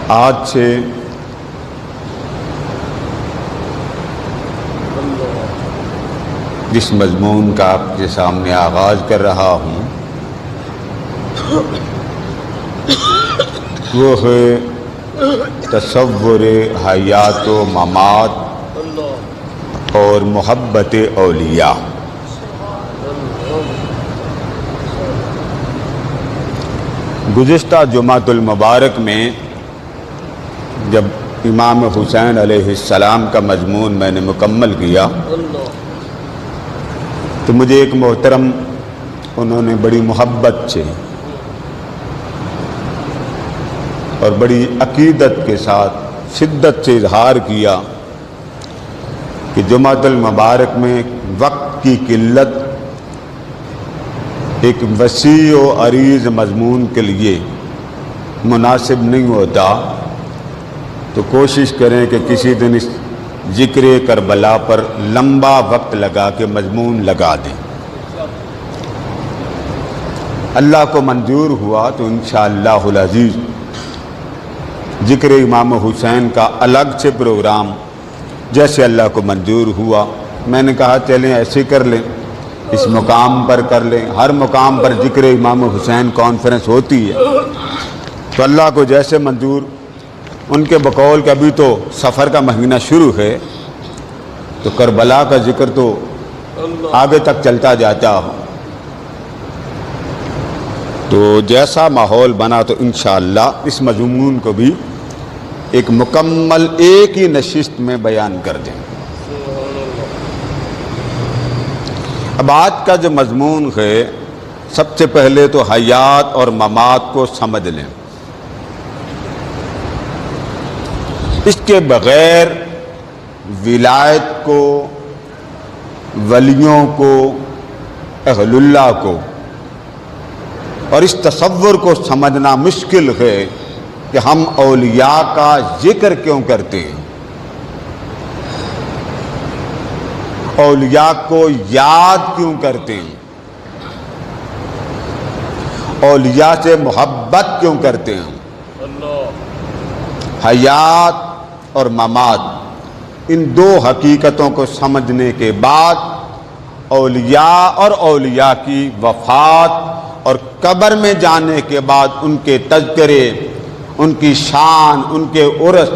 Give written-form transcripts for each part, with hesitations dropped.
آج سے جس مضمون کا آپ کے سامنے آغاز کر رہا ہوں وہ ہے تصور حیات و ممات اور محبت اولیاء۔ گزشتہ جمعۃ المبارک میں جب امام حسین علیہ السلام کا مضمون میں نے مکمل کیا تو مجھے ایک محترم انہوں نے بڑی محبت سے اور بڑی عقیدت کے ساتھ شدت سے اظہار کیا کہ جمعۃ المبارک میں وقت کی قلت ایک وسیع و عریض مضمون کے لیے مناسب نہیں ہوتا، تو کوشش کریں کہ کسی دن اس ذکر کربلا پر لمبا وقت لگا کے مضمون لگا دیں۔ اللہ کو منظور ہوا تو انشاءاللہ العزیز ذکر امام حسین کا الگ سے پروگرام جیسے اللہ کو منظور ہوا، میں نے کہا چلیں ایسے کر لیں، اس مقام پر کر لیں، ہر مقام پر ذکر امام حسین کانفرنس ہوتی ہے، تو اللہ کو جیسے منظور، ان کے بقول کہ ابھی تو سفر کا مہینہ شروع ہے تو کربلا کا ذکر تو آگے تک چلتا جاتا ہو، تو جیسا ماحول بنا تو انشاءاللہ اس مضمون کو بھی ایک مکمل ایک ہی نشست میں بیان کر دیں۔ اب آج کا جو مضمون ہے سب سے پہلے تو حیات اور ممات کو سمجھ لیں۔ اس کے بغیر ولایت کو، ولیوں کو، اہل اللہ کو اور اس تصور کو سمجھنا مشکل ہے کہ ہم اولیاء کا ذکر کیوں کرتے ہیں، اولیاء کو یاد کیوں کرتے ہیں، اولیاء سے محبت کیوں کرتے ہیں۔ حیات اور ممات، ان دو حقیقتوں کو سمجھنے کے بعد اولیاء اور اولیاء کی وفات اور قبر میں جانے کے بعد ان کے تذکرے، ان کی شان، ان کے عرس،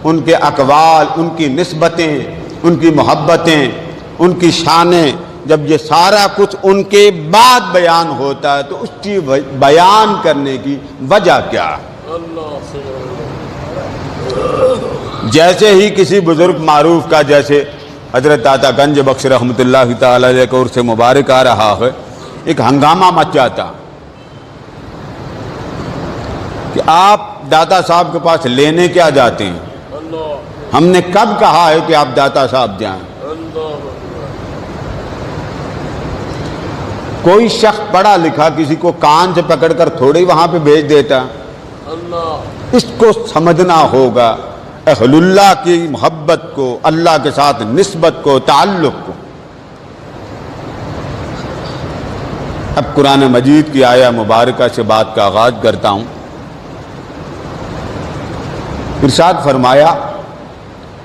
ان کے اقوال، ان کی نسبتیں، ان کی محبتیں، ان کی شانیں، جب یہ سارا کچھ ان کے بعد بیان ہوتا ہے تو اس کی بیان کرنے کی وجہ کیا ہے؟ جیسے ہی کسی بزرگ معروف کا، جیسے حضرت داتا گنج بخش رحمۃ اللہ تعالی علیہ کا عرس مبارک آ رہا ہے، ایک ہنگامہ مچ جاتا کہ آپ داتا صاحب کے پاس لینے کیا جاتے ہیں، ہم نے کب کہا ہے کہ آپ داتا صاحب جائیں؟ کوئی شخص پڑھا لکھا کسی کو کان سے پکڑ کر تھوڑی وہاں پہ بھیج دیتا۔ اس کو سمجھنا ہوگا، اہل اللہ کی محبت کو، اللہ کے ساتھ نسبت کو، تعلق کو۔ اب قرآن مجید کی آیہ مبارکہ سے بات کا آغاز کرتا ہوں۔ ارشاد فرمایا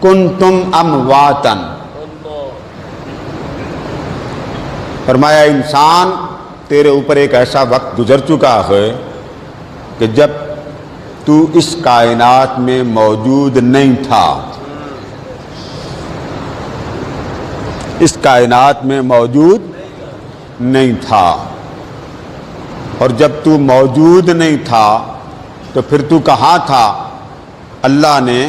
کنتم امواتن، فرمایا انسان تیرے اوپر ایک ایسا وقت گزر چکا ہے کہ جب تو اس کائنات میں موجود نہیں تھا، اس کائنات میں موجود نہیں تھا، اور جب تو موجود نہیں تھا تو پھر تو کہاں تھا؟ اللہ نے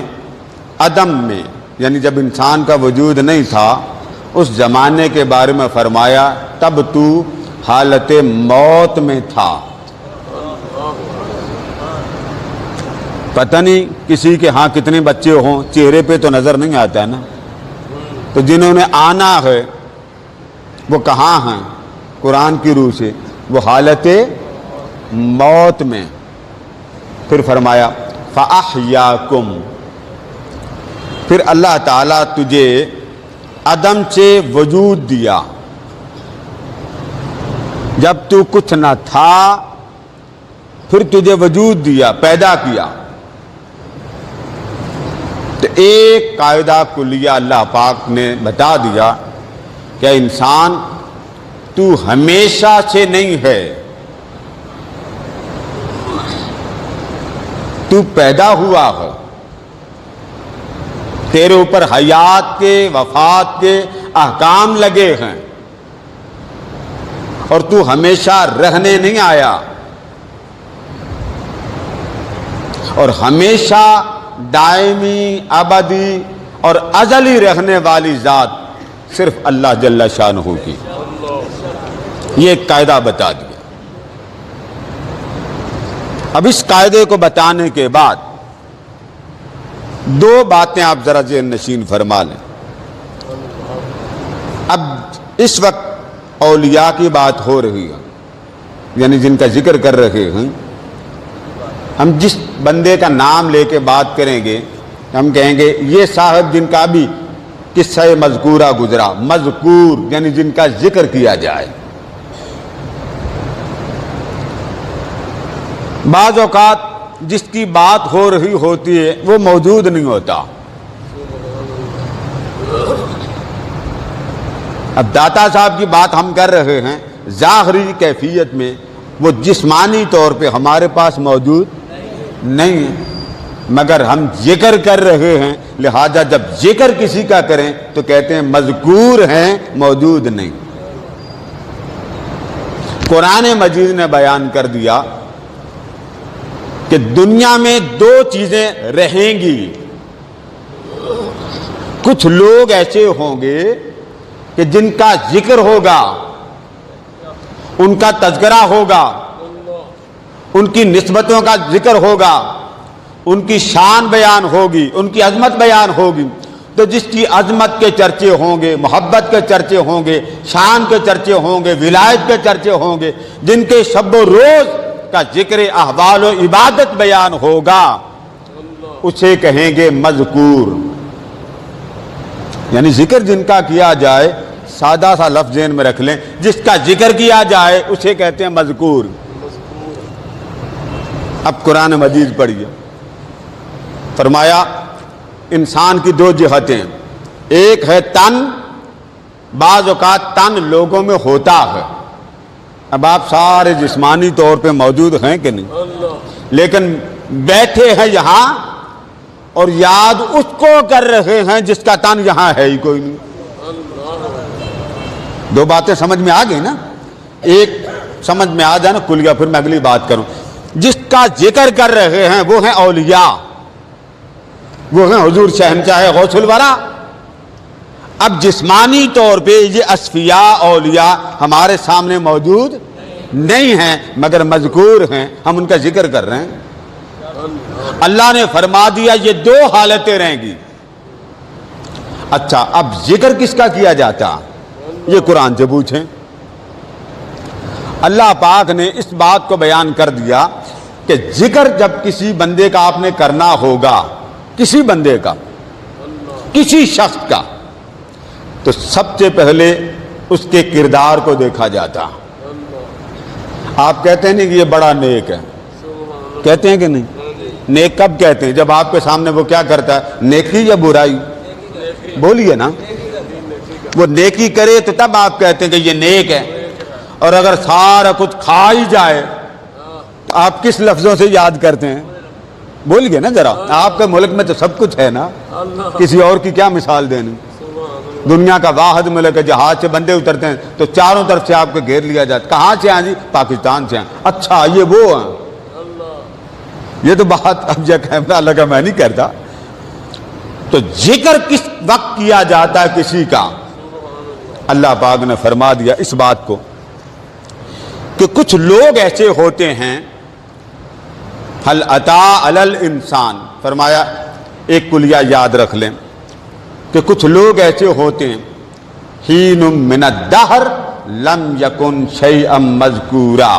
عدم میں، یعنی جب انسان کا وجود نہیں تھا اس زمانے کے بارے میں فرمایا تب تو حالت موت میں تھا۔ پتہ نہیں کسی کے ہاں کتنے بچے ہوں، چہرے پہ تو نظر نہیں آتا ہے نا، تو جنہوں نے آنا ہے وہ کہاں ہیں؟ قرآن کی روح سے وہ حالت موت میں۔ پھر فرمایا فَأَحْيَاكُمْ، پھر اللہ تعالیٰ تجھے عدم سے وجود دیا، جب تو کچھ نہ تھا پھر تجھے وجود دیا، پیدا کیا۔ تو ایک قاعدہ کلیہ اللہ پاک نے بتا دیا کہ انسان تو ہمیشہ سے نہیں ہے، تو پیدا ہوا ہے، تیرے اوپر حیات کے وفات کے احکام لگے ہیں، اور تو ہمیشہ رہنے نہیں آیا، اور ہمیشہ دائمی ابدی اور ازلی رہنے والی ذات صرف اللہ جل شانہ کی۔ یہ ایک قاعدہ بتا دیا۔ اب اس قاعدے کو بتانے کے بعد دو باتیں آپ ذرا ذہن نشین فرما لیں۔ اب اس وقت اولیاء کی بات ہو رہی ہے، یعنی جن کا ذکر کر رہے ہیں، ہم جس بندے کا نام لے کے بات کریں گے ہم کہیں گے یہ صاحب جن کا بھی قصہ مذکورہ گزرا، مذکور یعنی جن کا ذکر کیا جائے۔ بعض اوقات جس کی بات ہو رہی ہوتی ہے وہ موجود نہیں ہوتا۔ اب داتا صاحب کی بات ہم کر رہے ہیں، ظاہری کیفیت میں وہ جسمانی طور پہ ہمارے پاس موجود نہیں ہے، مگر ہم ذکر کر رہے ہیں، لہذا جب ذکر کسی کا کریں تو کہتے ہیں مذکور ہیں، موجود نہیں۔ قرآن مجید نے بیان کر دیا کہ دنیا میں دو چیزیں رہیں گی۔ کچھ لوگ ایسے ہوں گے کہ جن کا ذکر ہوگا، ان کا تذکرہ ہوگا، ان کی نسبتوں کا ذکر ہوگا، ان کی شان بیان ہوگی، ان کی عظمت بیان ہوگی، تو جس کی عظمت کے چرچے ہوں گے، محبت کے چرچے ہوں گے، شان کے چرچے ہوں گے، ولایت کے چرچے ہوں گے، جن کے شب و روز کا ذکر احوال و عبادت بیان ہوگا، اسے کہیں گے مذکور۔ یعنی ذکر جن کا کیا جائے، سادہ سا لفظ ذہن میں رکھ لیں، جس کا ذکر کیا جائے اسے کہتے ہیں مذکور۔ اب قرآن مجید پڑھیے، فرمایا انسان کی دو جہتیں، ایک ہے تن، بعض اوقات تن لوگوں میں ہوتا ہے۔ اب آپ سارے جسمانی طور پہ موجود ہیں کہ نہیں، لیکن بیٹھے ہیں یہاں اور یاد اس کو کر رہے ہیں جس کا تن یہاں ہے ہی کوئی نہیں۔ دو باتیں سمجھ میں آ گئی نا، ایک سمجھ میں آ جائے نا کلیہ، پھر میں اگلی بات کروں۔ جس کا ذکر کر رہے ہیں وہ ہیں اولیاء، وہ ہیں حضور شہنشاہ غوث الورا۔ اب جسمانی طور پہ یہ اصفیاء اولیاء ہمارے سامنے موجود نہیں ہیں، مگر مذکور ہیں، ہم ان کا ذکر کر رہے ہیں۔ اللہ نے فرما دیا یہ دو حالتیں رہیں گی۔ اچھا، اب ذکر کس کا کیا جاتا؟ یہ قرآن سے پوچھیں۔ اللہ پاک نے اس بات کو بیان کر دیا کہ ذکر جب کسی بندے کا آپ نے کرنا ہوگا، کسی بندے کا، کسی شخص کا، تو سب سے پہلے اس کے کردار کو دیکھا جاتا۔ آپ کہتے ہیں نہیں کہ یہ بڑا نیک ہے، کہتے ہیں کہ نہیں؟ نیک کب کہتے ہیں؟ جب آپ کے سامنے وہ کیا کرتا ہے، نیکی یا برائی؟ بولیے نا، وہ نیکی کرے تو تب آپ کہتے ہیں کہ یہ نیک ہے، اور اگر سارا کچھ کھا ہی جائے تو آپ کس لفظوں سے یاد کرتے ہیں؟ بولیے نا ذرا، آپ کے ملک میں تو سب کچھ ہے نا، کسی اور کی کیا مثال دینی؟ دنیا کا واحد ملک ہے، جہاز سے بندے اترتے ہیں تو چاروں طرف سے آپ کو گھیر لیا جاتا۔ کہاں سے ہیں جی؟ پاکستان سے ہیں۔ اچھا، یہ وہ ہیں؟ یہ تو بات اب جا کیمرہ لگا میں نہیں کرتا۔ تو ذکر کس وقت کیا جاتا ہے کسی کا؟ اللہ پاک نے فرما دیا اس بات کو کہ کچھ لوگ ایسے ہوتے ہیں، حل عطا علل انسان، فرمایا ایک کلیہ یاد رکھ لیں کہ کچھ لوگ ایسے ہوتے ہیں، حین من الدہر لم یکن شیئا مذکورا،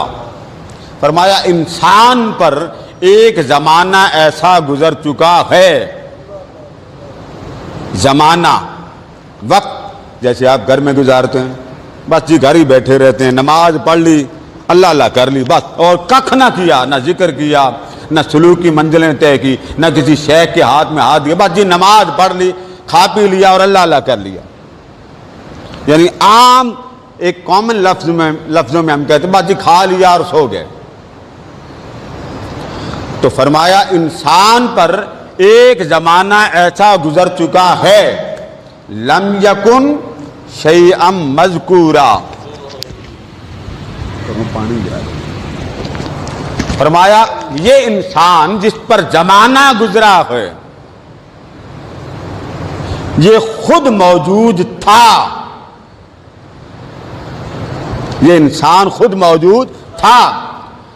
فرمایا انسان پر ایک زمانہ ایسا گزر چکا ہے، زمانہ، وقت، جیسے آپ گھر میں گزارتے ہیں، بس جی گھر ہی بیٹھے رہتے ہیں، نماز پڑھ لی، اللہ اللہ کر لی بس، اور ککھ نہ کیا، نہ ذکر کیا، نہ سلوک کی منزلیں طے کی، نہ کسی شیخ کے ہاتھ میں ہاتھ دیا، بس جی نماز پڑھ لی، کھا پی لیا اور اللہ اللہ کر لیا. یعنی عام ایک کامن لفظوں میں ہم کہتے ہیں بس جی کھا لیا اور سو گئے. تو فرمایا انسان پر ایک زمانہ ایسا گزر چکا ہے لم یکن شیئا مذکورا. پانی جا رہا. فرمایا یہ انسان جس پر زمانہ گزرا ہے یہ خود موجود تھا، یہ انسان خود موجود تھا.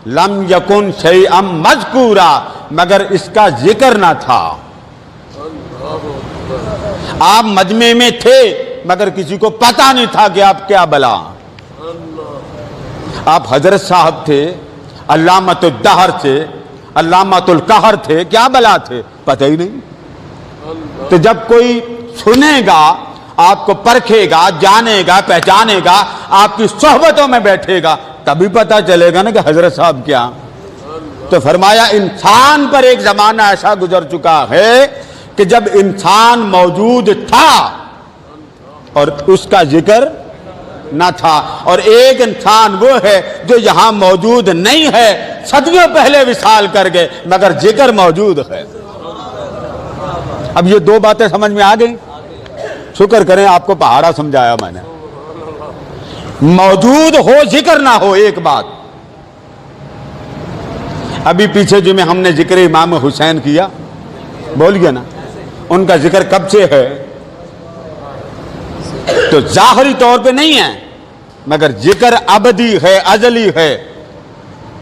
لم یکن شیئا مذکورا، مگر اس کا ذکر نہ تھا. آپ مجمع میں تھے مگر کسی کو پتہ نہیں تھا کہ آپ کیا بلا. آپ حضرت صاحب تھے، علامۃ الدہر تھے، علامۃ القہر تھے، کیا بلا تھے پتہ ہی نہیں. تو جب کوئی سنے گا، آپ کو پرکھے گا، جانے گا، پہچانے گا، آپ کی صحبتوں میں بیٹھے گا، تبھی پتہ چلے گا نا کہ حضرت صاحب کیا. تو فرمایا انسان پر ایک زمانہ ایسا گزر چکا ہے کہ جب انسان موجود تھا اور اس کا ذکر نہ تھا. اور ایک انسان وہ ہے جو یہاں موجود نہیں ہے، صدیوں پہلے وصال کر گئے مگر ذکر موجود ہے. اب یہ دو باتیں سمجھ میں آ گئی؟ شکر کریں آپ کو پہاڑا سمجھایا میں نے. موجود ہو ذکر نہ ہو ایک بات. ابھی پیچھے جو میں ہم نے ذکر امام حسین کیا، بول گیا نا، ان کا ذکر کب سے ہے؟ تو ظاہری طور پہ نہیں ہے مگر ذکر ابدی ہے، ازلی ہے.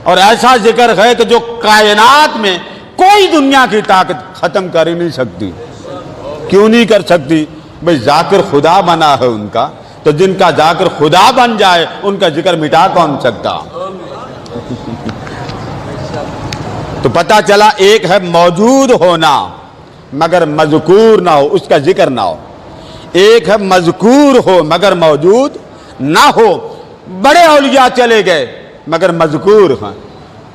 اور ایسا ذکر ہے کہ جو کائنات میں کوئی دنیا کی طاقت ختم کر ہی نہیں سکتی. کیوں نہیں کر سکتی؟ بھئی ذاکر خدا بنا ہے ان کا، تو جن کا ذاکر خدا بن جائے ان کا ذکر مٹا کون سکتا. تو پتہ چلا ایک ہے موجود ہونا مگر مذکور نہ ہو، اس کا ذکر نہ ہو. ایک ہے مذکور ہو مگر موجود نہ ہو. بڑے اولیاء چلے گئے مگر مذکور ہیں.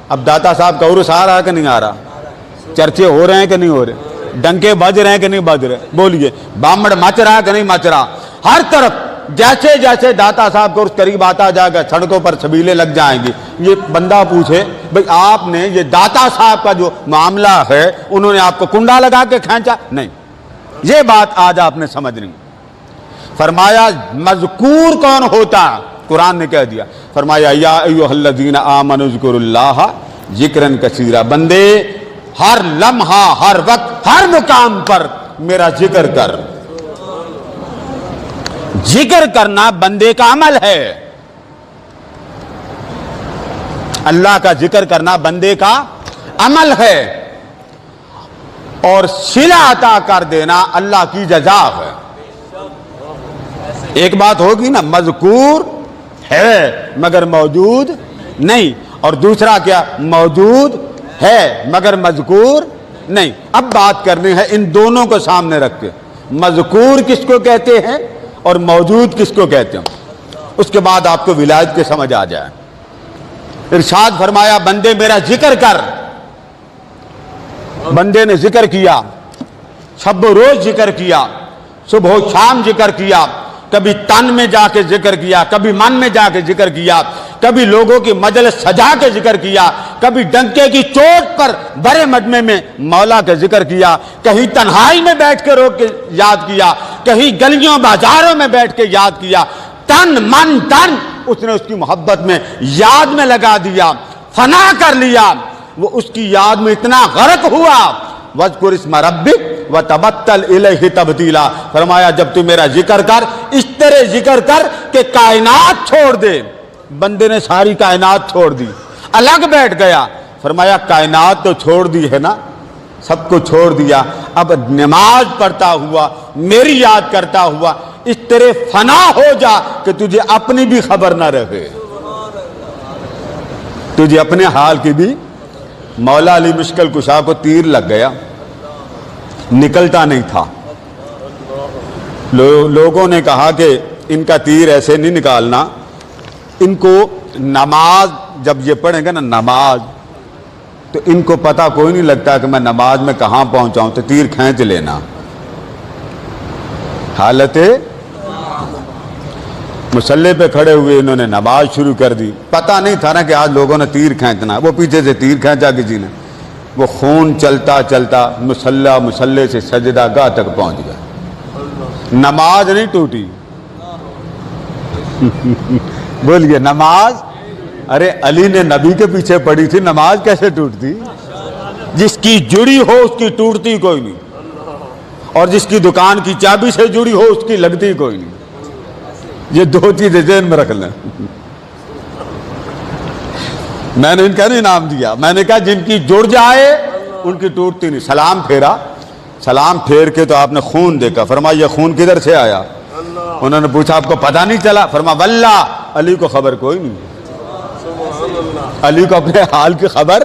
اب داتا صاحب کا عرس آ رہا ہے کہ نہیں آ رہا؟ چرچے ہو رہے ہیں کہ نہیں ہو رہے؟ ڈنکے بج رہے ہیں کہ نہیں بج رہے؟ بولیے. بامڑ مچ رہا کہ نہیں مچ رہا؟ ہر طرف جیسے جیسے داتا صاحب کو قریب آتا جائے گا سڑکوں پر چھبیلے لگ جائیں گی. یہ بندہ پوچھے بھئی آپ نے یہ داتا صاحب کا جو معاملہ ہے انہوں نے آپ کو کنڈا لگا کے کھینچا؟ نہیں. یہ بات آج آپ نے سمجھنی. فرمایا مذکور کون ہوتا؟ قرآن نے کہہ دیا. فرمایا یا ایھا الذین آمنوا اذکروا اللہ ذکرا کثیرا. بندے ہر لمحہ، ہر وقت، ہر مقام پر میرا ذکر کر. ذکر کرنا بندے کا عمل ہے. اللہ کا ذکر کرنا بندے کا عمل ہے. اور صلہ عطا کر دینا اللہ کی جزا ہے. ایک بات ہوگی نا، مذکور ہے مگر موجود نہیں. اور دوسرا کیا؟ موجود ہے مگر مذکور نہیں. اب بات کرنی ہے ان دونوں کو سامنے رکھ کے، مذکور کس کو کہتے ہیں اور موجود کس کو کہتے ہیں. اس کے بعد آپ کو ولایت کے سمجھ آ جائے. ارشاد فرمایا بندے میرا ذکر کر. بندے نے ذکر کیا، شب و روز ذکر کیا، صبح و شام ذکر کیا، کبھی تن میں جا کے ذکر کیا، کبھی من میں جا کے ذکر کیا، کبھی لوگوں کی مجلس سجا کے ذکر کیا، کبھی ڈنکے کی چوٹ پر بڑے مجمع میں مولا کا ذکر کیا، کہیں تنہائی میں بیٹھ کے روک کے یاد کیا، کہیں گلیوں بازاروں میں بیٹھ کے یاد کیا. تن من دن اس نے اس کی محبت میں یاد میں لگا دیا، فنا کر لیا. وہ اس کی یاد میں اتنا غرق ہوا. وَاذْكُرِ اسْمَ رَبِّكَ وَتَبَتَّلْ إِلَيْهِ تَبْتِيلًا. فرمایا جب تو میرا ذکر کر، اس طرح ذکر کر کہ کائنات چھوڑ دے. بندے نے ساری کائنات چھوڑ دی، الگ بیٹھ گیا. فرمایا کائنات تو چھوڑ دی ہے نا، سب کو چھوڑ دیا. اب نماز پڑھتا ہوا، میری یاد کرتا ہوا، اس طرح فنا ہو جا کہ تجھے اپنی بھی خبر نہ رہے، تجھے اپنے حال کی بھی. مولا علی مشکل کشا کو تیر لگ گیا، نکلتا نہیں تھا. لوگوں نے کہا کہ ان کا تیر ایسے نہیں نکالنا، ان کو نماز جب یہ پڑھیں گے نا، نماز تو ان کو پتہ کوئی نہیں لگتا کہ میں نماز میں کہاں پہنچاؤں، تو تیر کھینچ لینا. حالت مصلی پہ کھڑے ہوئے انہوں نے نماز شروع کر دی. پتہ نہیں تھا نا کہ آج لوگوں نے تیر کھینچنا. وہ پیچھے سے تیر کھینچا کسی نے، وہ خون چلتا چلتا مصلی سے سجدہ گاہ تک پہنچ گیا. نماز نہیں ٹوٹی. بولیے نماز. ارے علی نے نبی کے پیچھے پڑی تھی، نماز کیسے ٹوٹتی؟ جس کی جڑی ہو اس کی ٹوٹتی کوئی نہیں، اور جس کی دکان کی چابی سے جڑی ہو اس کی لگتی کوئی نہیں. یہ دو چیزیں ذہن میں رکھ لیں. میں نے ان کا نہیں نام دیا، میں نے کہا جن کی جڑ جائے ان کی ٹوٹتی نہیں. سلام پھیرا، سلام پھیر کے تو آپ نے خون دیکھا. فرمایا یہ خون کدھر سے آیا؟ انہوں نے پوچھا آپ کو پتہ نہیں چلا؟ فرمایا واللہ علی کو خبر کوئی نہیں، علی کو اپنے حال کی خبر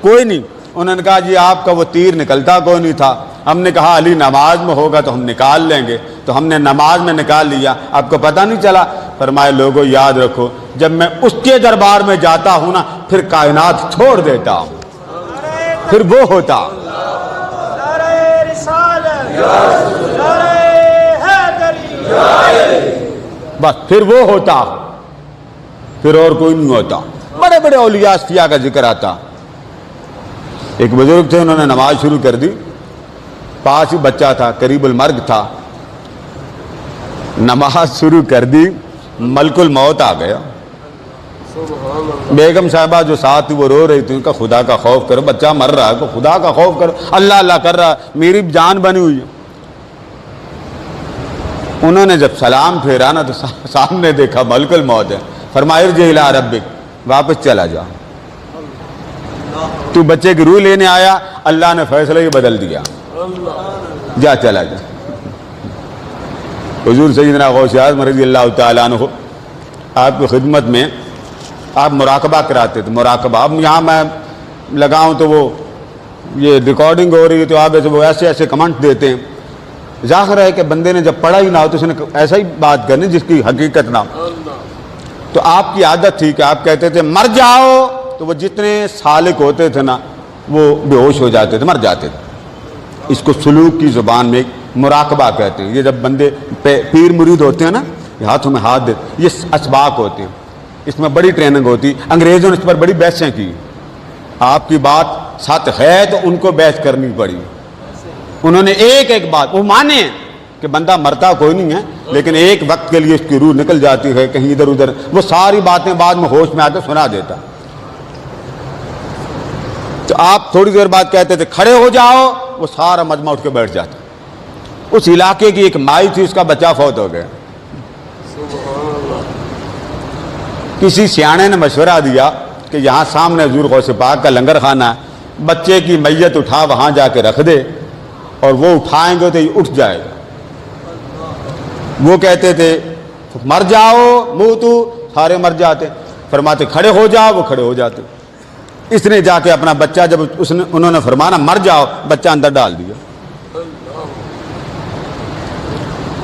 کوئی نہیں. انہوں نے کہا جی آپ کا وہ تیر نکلتا کوئی نہیں تھا. ہم نے کہا علی نماز میں ہوگا تو ہم نکال لیں گے، تو ہم نے نماز میں نکال لیا، آپ کو پتہ نہیں چلا؟ فرمایا لوگوں یاد رکھو جب میں اس کے دربار میں جاتا ہوں نا پھر کائنات چھوڑ دیتا ہوں، پھر وہ ہوتا. بس پھر وہ ہوتا، پھر اور کوئی نہیں ہوتا. بڑے بڑے اولیاء اصفیاء کا ذکر آتا. ایک بزرگ تھے، انہوں نے نماز شروع کر دی. پاس ہی بچہ تھا، قریب المرگ تھا. نماز شروع کر دی، ملک الموت آ گیا. بیگم صاحبہ جو ساتھ وہ رو رہی تھی، ان کا خدا کا خوف کرو، بچہ مر رہا ہے، خدا کا خوف کرو، اللہ اللہ کر رہا ہے، میری جان بنی ہوئی ہے. انہوں نے جب سلام پھیرا نا تو سامنے دیکھا ملک الموت ہے. فرمایا ارجع الی ربک، واپس چلا جا، تو بچے کی روح لینے آیا، اللہ نے فیصلہ ہی بدل دیا، جا چلا جا. حضور سیدنا غوث اعظم رضی اللہ تعالیٰ عنہ آپ کی خدمت میں آپ مراقبہ کراتے تھے. مراقبہ اب یہاں میں لگاؤں تو وہ یہ ریکارڈنگ ہو رہی ہے تو آپ ایسے وہ ایسے ایسے کمنٹ دیتے ہیں. ظاہر ہے کہ بندے نے جب پڑھا ہی نہ ہو تو اس نے ایسا ہی بات کرنی جس کی حقیقت نہ ہو. تو آپ کی عادت تھی کہ آپ کہتے تھے مر جاؤ، تو وہ جتنے سالک ہوتے تھے نا وہ بے ہوش ہو جاتے تھے، مر جاتے تھے. اس کو سلوک کی زبان میں مراقبہ کہتے ہیں. یہ جب بندے پیر مرید ہوتے ہیں نا، ہاتھوں میں ہاتھ دیتے، یہ اسباق ہوتے ہیں. اس میں بڑی ٹریننگ ہوتی. انگریزوں نے اس پر بڑی بحثیں کی. آپ کی بات سچ ہے تو ان کو بحث کرنی پڑی. انہوں نے ایک ایک بات، وہ مانے کہ بندہ مرتا کوئی نہیں ہے لیکن ایک وقت کے لیے اس کی روح نکل جاتی ہے کہیں ادھر ادھر، وہ ساری باتیں بعد میں ہوش میں آ کے سنا دیتا. تو آپ تھوڑی دیر بعد کہتے تھے کھڑے ہو جاؤ، وہ سارا مجمع اٹھ کے بیٹھ جاتا. اس علاقے کی ایک مائی تھی، اس کا بچہ فوت ہو گیا. کسی سیانے نے مشورہ دیا کہ یہاں سامنے حضور غوث پاک کا لنگر خانہ ہے، بچے کی میت اٹھا وہاں جا کے رکھ دے، اور وہ اٹھائیں گے تو یہ اٹھ جائے گا. وہ کہتے تھے مر جاؤ موتو، سارے مر جاتے. فرماتے کھڑے ہو جاؤ، وہ کھڑے ہو جاتے. اس نے جا کے اپنا بچہ جب انہوں نے فرمانا مر جاؤ، بچہ اندر ڈال دیا.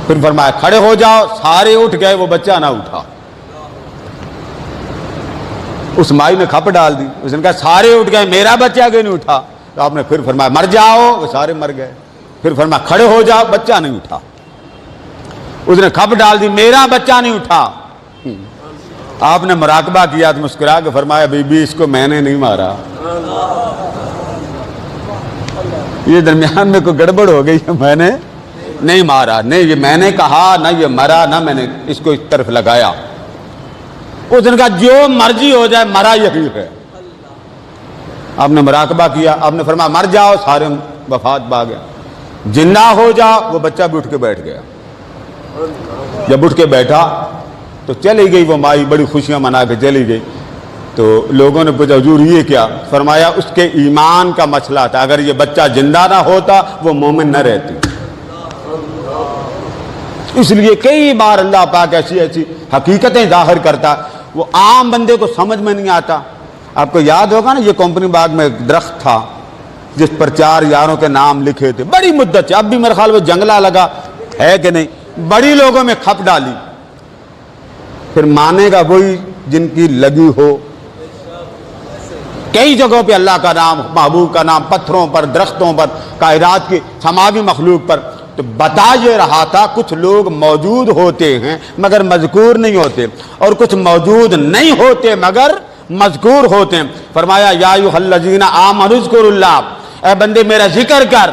پھر فرمایا کھڑے ہو جاؤ، سارے اٹھ گئے، وہ بچہ نہ اٹھا. اس مائی نے کھپ ڈال دی. اس نے کہا سارے اٹھ گئے، میرا بچہ کیوں نہیں اٹھا؟ تو آپ نے پھر فرمایا مر جاؤ، وہ سارے مر گئے. پھر فرمایا کھڑے ہو جاؤ، بچہ نہیں اٹھا. اس نے کھپ ڈال دی، میرا بچہ نہیں اٹھا. آپ نے مراقبہ کیا تو مسکرا کے فرمایا بی بی اس کو میں نے نہیں مارا، یہ درمیان میں کوئی گڑبڑ ہو گئی ہے، میں نے نہیں مارا، نہیں یہ میں نے کہا، نہ یہ مرا، نہ میں نے اس کو اس طرف لگایا. اس نے کہا جو مرضی ہو جائے، مرا یقین ہے. آپ نے مراقبہ کیا، آپ نے فرمایا مر جاؤ، سارے وفات پا گیا. زندہ ہو جاؤ، وہ بچہ بھی اٹھ کے بیٹھ گیا. جب اٹھ کے بیٹھا تو چلی گئی وہ مائی، بڑی خوشیاں منا کے چلی گئی. تو لوگوں نے پوچھا حضور یہ کیا؟ فرمایا اس کے ایمان کا مسئلہ تھا، اگر یہ بچہ زندہ نہ ہوتا وہ مومن نہ رہتی. اس لیے کئی بار اللہ پاک ایسی ایسی حقیقتیں ظاہر کرتا، وہ عام بندے کو سمجھ میں نہیں آتا. آپ کو یاد ہوگا نا، یہ کمپنی باغ میں ایک درخت تھا جس پر 4 یاروں کے نام لکھے تھے، بڑی مدت سے. اب بھی میرے خیال میں جنگلہ لگا ہے کہ نہیں، بڑی لوگوں میں کھپ ڈالی. پھر مانے گا وہی جن کی لگی ہو. کئی جگہوں پہ اللہ کا نام، محبوب کا نام، پتھروں پر، درختوں پر، کائنات کی سماوی مخلوق پر۔ تو بتا یہ رہا تھا کچھ لوگ موجود ہوتے ہیں مگر مذکور نہیں ہوتے، اور کچھ موجود نہیں ہوتے مگر مذکور ہوتے ہیں۔ فرمایا یا ایھا الذین آمنوا اذکروا اللہ، اے بندے میرا ذکر کر،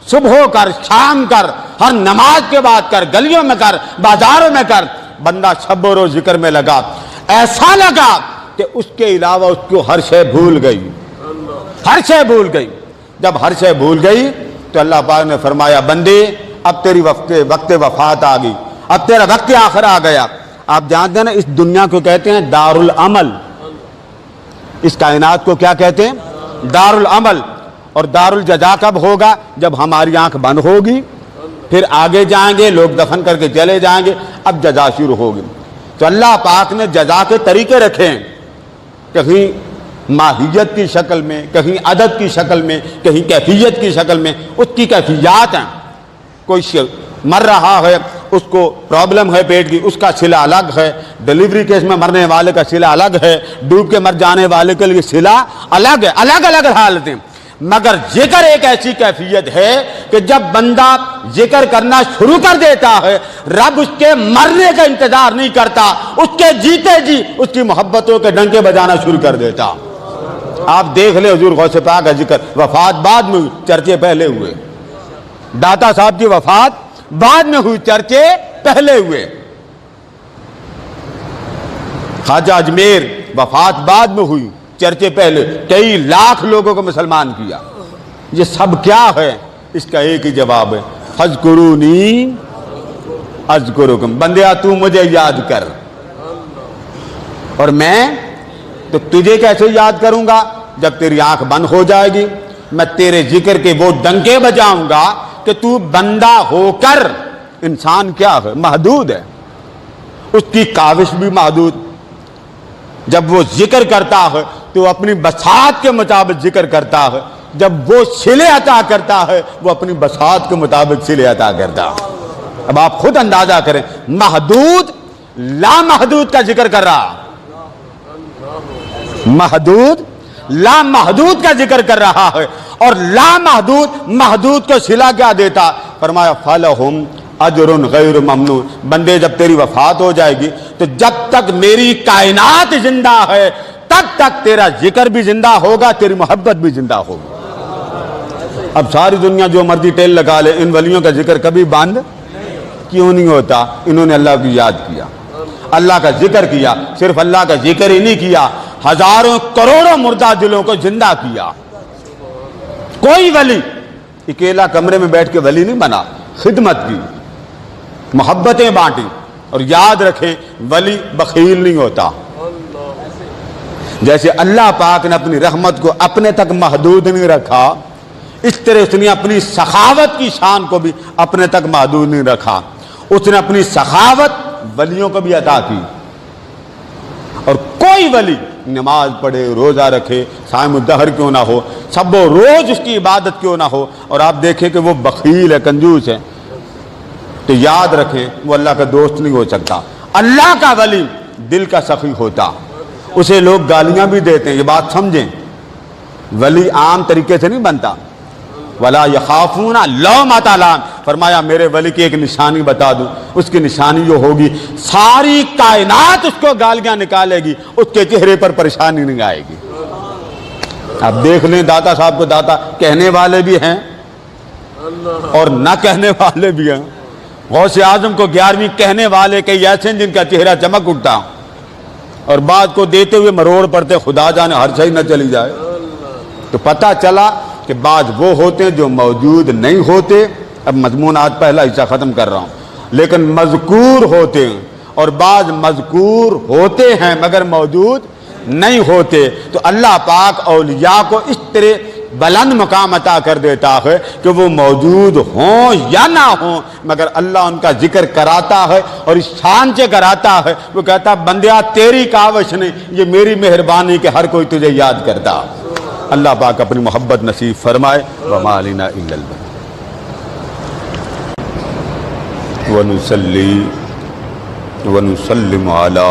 صبح کر، شام کر، ہر نماز کے بعد کر، گلیوں میں کر، بازاروں میں کر۔ بندہ شب و روز ذکر میں لگا، ایسا لگا کہ اس کے علاوہ اس کو ہر شے بھول گئی، ہر شے بھول گئی۔ جب ہر شے بھول گئی تو اللہ پاک نے فرمایا بندے اب تیری وقت وفات آ گئی، اب تیرا وقت آخر آ گیا۔ آپ جانتے ہیں نا اس دنیا کو کہتے ہیں دار العمل، اس کائنات کو کیا کہتے ہیں؟ دار العمل۔ اور دار الجزا کب ہوگا؟ جب ہماری آنکھ بند ہوگی، پھر آگے جائیں گے، لوگ دفن کر کے چلے جائیں گے، اب جزا شروع ہوگی۔ تو اللہ پاک نے جزا کے طریقے رکھے ہیں، کہیں ماہیت کی شکل میں، کہیں عدد کی شکل میں، کہیں کیفیت کی شکل میں، اس کی کیفیات ہیں۔ کوئی مر رہا ہے، اس کو پرابلم ہے پیٹ کی، اس کا صلہ الگ ہے، ڈیلیوری کیس میں مرنے والے کا صلہ الگ ہے، ڈوب کے مر جانے والے کے لیے صلہ الگ ہے، الگ الگ حالتیں۔ مگر ذکر ایک ایسی کیفیت ہے کہ جب بندہ ذکر کرنا شروع کر دیتا ہے، رب اس کے مرنے کا انتظار نہیں کرتا، اس کے جیتے جی اس کی محبتوں کے ڈنکے بجانا شروع کر دیتا۔ آپ دیکھ لیں حضور غوث پاک کا ذکر وفات بعد میں ہوئی، چرچے پہلے ہوئے۔ داتا صاحب کی وفات بعد میں ہوئی، چرچے پہلے ہوئے۔ خواجہ اجمیر وفات بعد میں ہوئی، چرچے پہلے۔ کئی لاکھ لوگوں کو مسلمان کیا۔ یہ سب کیا ہے؟ اس کا ایک ہی جواب ہے، فاذکرونی اذکرکم۔ بندیا تو مجھے یاد کر، اور میں تو تجھے کیسے یاد کروں گا؟ جب تیری آنکھ بند ہو جائے گی، میں تیرے ذکر کے وہ ڈنکے بجاؤں گا کہ تو بندہ ہو کر، انسان کیا ہے؟ محدود ہے، اس کی کاوش بھی محدود۔ جب وہ ذکر کرتا ہے تو اپنی بساط کے مطابق ذکر کرتا ہے، جب وہ صلے عطا کرتا ہے وہ اپنی بساط کے مطابق صلے عطا کرتا ہے۔ اب آپ خود اندازہ کریں، محدود لامحدود کا ذکر کر رہا، محدود لامحدود کا ذکر کر رہا ہے، اور لامحدود محدود کو صلہ کیا دیتا؟ فرمایا فَلَهُمْ اجر غیر ممنون۔ بندے جب تیری وفات ہو جائے گی تو جب تک میری کائنات زندہ ہے تب تک تیرا ذکر بھی زندہ ہوگا، تیری محبت بھی زندہ ہوگی۔ اب ساری دنیا جو مرضی ٹیل لگا لے، ان ولیوں کا ذکر کبھی بند کیوں نہیں ہوتا؟ انہوں نے اللہ کی یاد کیا، اللہ کا ذکر کیا، صرف اللہ کا ذکر ہی نہیں کیا، ہزاروں کروڑوں مردہ دلوں کو زندہ کیا۔ کوئی ولی اکیلا کمرے میں بیٹھ کے ولی نہیں بنا، خدمت کی، محبتیں بانٹی۔ اور یاد رکھیں ولی بخیل نہیں ہوتا۔ جیسے اللہ پاک نے اپنی رحمت کو اپنے تک محدود نہیں رکھا، اس طرح اس نے اپنی سخاوت کی شان کو بھی اپنے تک محدود نہیں رکھا۔ اس نے اپنی سخاوت ولیوں کو بھی عطا کی۔ اور کوئی ولی نماز پڑھے، روزہ رکھے، صائم الدہر کیوں نہ ہو، سب و روز اس کی عبادت کیوں نہ ہو، اور آپ دیکھیں کہ وہ بخیل ہے، کنجوس ہے، تو یاد رکھیں وہ اللہ کا دوست نہیں ہو سکتا۔ اللہ کا ولی دل کا سخی ہوتا، اسے لوگ گالیاں بھی دیتے ہیں، یہ بات سمجھیں۔ ولی عام طریقے سے نہیں بنتا۔ وَلَا يَخَافُونَ لَوْمَةَ لَائِمٍ۔ فرمایا میرے ولی کی ایک نشانی بتا دوں، اس کی نشانی جو ہوگی ساری کائنات اس کو گالیاں نکالے گی، اس کے چہرے پر پریشانی نہیں آئے گی۔ اب دیکھ لیں داتا صاحب کو داتا کہنے والے بھی ہیں اور نہ کہنے والے بھی ہیں۔ غوث اعظم کو 11ویں کہنے والے کئی ایسے ہیں جن کا چہرہ چمک اٹھتا، اور بات کو دیتے ہوئے مروڑ پڑتے، خدا جانے ہر صحیح نہ چلی جائے۔ تو پتہ چلا کہ بعض وہ ہوتے ہیں جو موجود نہیں ہوتے۔ اب مضمون آج پہلا حصہ ختم کر رہا ہوں، لیکن مذکور ہوتے ہیں، اور بعض مذکور ہوتے ہیں مگر موجود نہیں ہوتے۔ تو اللہ پاک اولیاء کو اس طرح بلند مقام عطا کر دیتا ہے کہ وہ موجود ہوں یا نہ ہوں مگر اللہ ان کا ذکر کراتا ہے، اور اس شان سے کراتا ہے، وہ کہتا بندیا تیری کاوش نہیں، یہ میری مہربانی کہ ہر کوئی تجھے یاد کرتا۔ اللہ پاک اپنی محبت نصیب فرمائے۔ وما علینا الا البلاغ۔ ونصلی ونسلم علی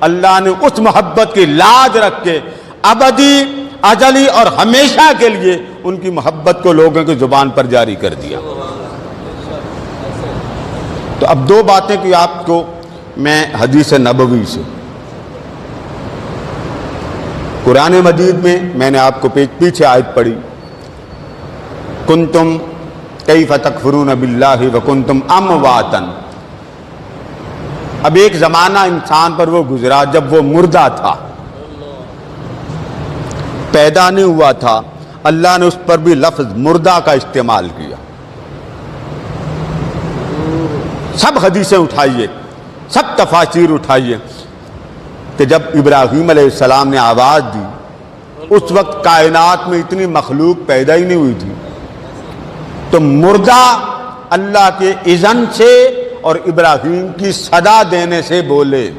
اللہ نے اس محبت کی لاج رکھ کے ابدی اجلی اور ہمیشہ کے لیے ان کی محبت کو لوگوں کی زبان پر جاری کر دیا۔ تو اب دو باتیں کہ آپ کو میں حدیث نبوی سے، قرآن مجید میں نے آپ کو پیچھے آیت پڑھی، کنتم کیف تکفرون باللہ وکنتم امواتا۔ اب ایک زمانہ انسان پر وہ گزرا جب وہ مردہ تھا، پیدا نہیں ہوا تھا، اللہ نے اس پر بھی لفظ مردہ کا استعمال کیا۔ سب حدیثیں اٹھائیے، سب تفاسیر اٹھائیے کہ جب ابراہیم علیہ السلام نے آواز دی اس وقت کائنات میں اتنی مخلوق پیدا ہی نہیں ہوئی تھی، تو مردہ اللہ کے اذن سے اور ابراہیم کی صدا دینے سے بولے۔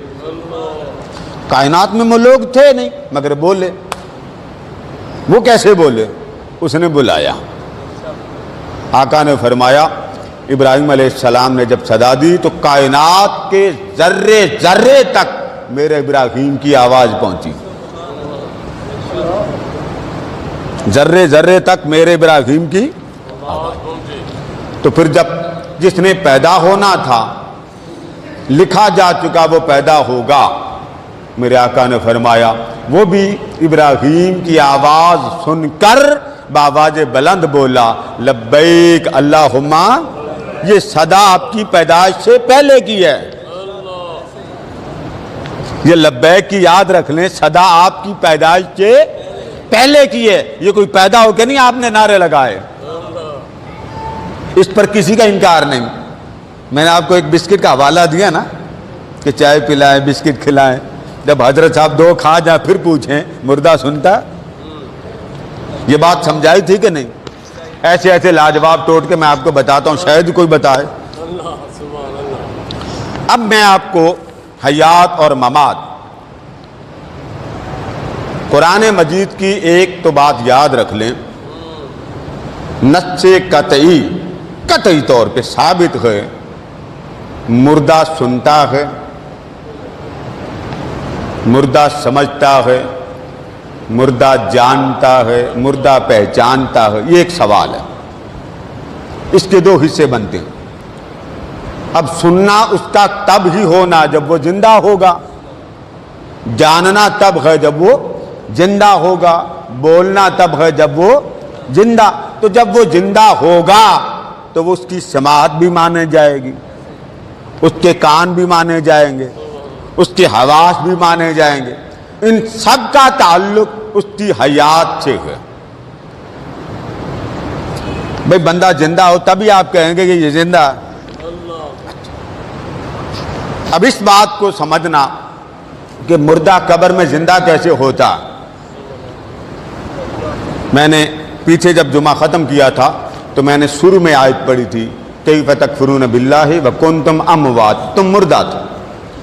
کائنات میں وہ لوگ تھے نہیں مگر بولے۔ وہ کیسے بولے؟ اس نے بلایا۔ آقا نے فرمایا ابراہیم علیہ السلام نے جب صدا دی تو کائنات کے ذرے ذرے تک میرے ابراہیم کی آواز پہنچی، ذرے ذرے تک میرے ابراہیم کی آواز۔ تو پھر جب جس نے پیدا ہونا تھا لکھا جا چکا وہ پیدا ہوگا، میرے آقا نے فرمایا وہ بھی ابراہیم کی آواز سن کر بآواز بلند بولا لبیک اللہم۔ یہ صدا آپ کی پیدائش سے پہلے کی ہے، یہ لبیک کی یاد رکھ لیں، صدا آپ کی پیدائش سے پہلے کی ہے، یہ کوئی پیدا ہو کے نہیں آپ نے نعرے لگائے۔ اس پر کسی کا انکار نہیں۔ میں نے آپ کو ایک بسکٹ کا حوالہ دیا نا کہ چائے پلائیں بسکٹ کھلائیں، جب حضرت صاحب دو کھا جائیں پھر پوچھیں مردہ سنتا؟ یہ بات سمجھائی تھی کہ نہیں؟ ایسے ایسے لاجواب ٹوٹ کے میں آپ کو بتاتا ہوں، شاید کوئی بتائے۔ اب میں آپ کو حیات اور ممات، قرآن مجید کی ایک تو بات یاد رکھ لیں، نص قطعی طور پہ ثابت ہے مردہ سنتا ہے، مردہ سمجھتا ہے، مردہ جانتا ہے، مردہ پہچانتا ہے۔ یہ ایک سوال ہے، اس کے دو حصے بنتے ہیں۔ اب سننا اس کا تب ہی ہونا جب وہ زندہ ہوگا، جاننا تب ہے جب وہ زندہ ہوگا، بولنا تب ہے جب وہ زندہ۔ تو جب وہ زندہ ہوگا تو وہ اس کی سماعت بھی مانے جائے گی، اس کے کان بھی مانے جائیں گے، اس کے حواس بھی مانے جائیں گے۔ ان سب کا تعلق اس کی حیات سے ہے۔ بھئی بندہ زندہ ہو تبھی آپ کہیں گے کہ یہ زندہ ہے۔ اب اس بات کو سمجھنا کہ مردہ قبر میں زندہ کیسے ہوتا، میں نے پیچھے جب جمعہ ختم کیا تھا تو میں نے شروع میں آیت پڑھی تھی کیف تکفرون باللہ وکنتم اموات، تم مردہ تھے۔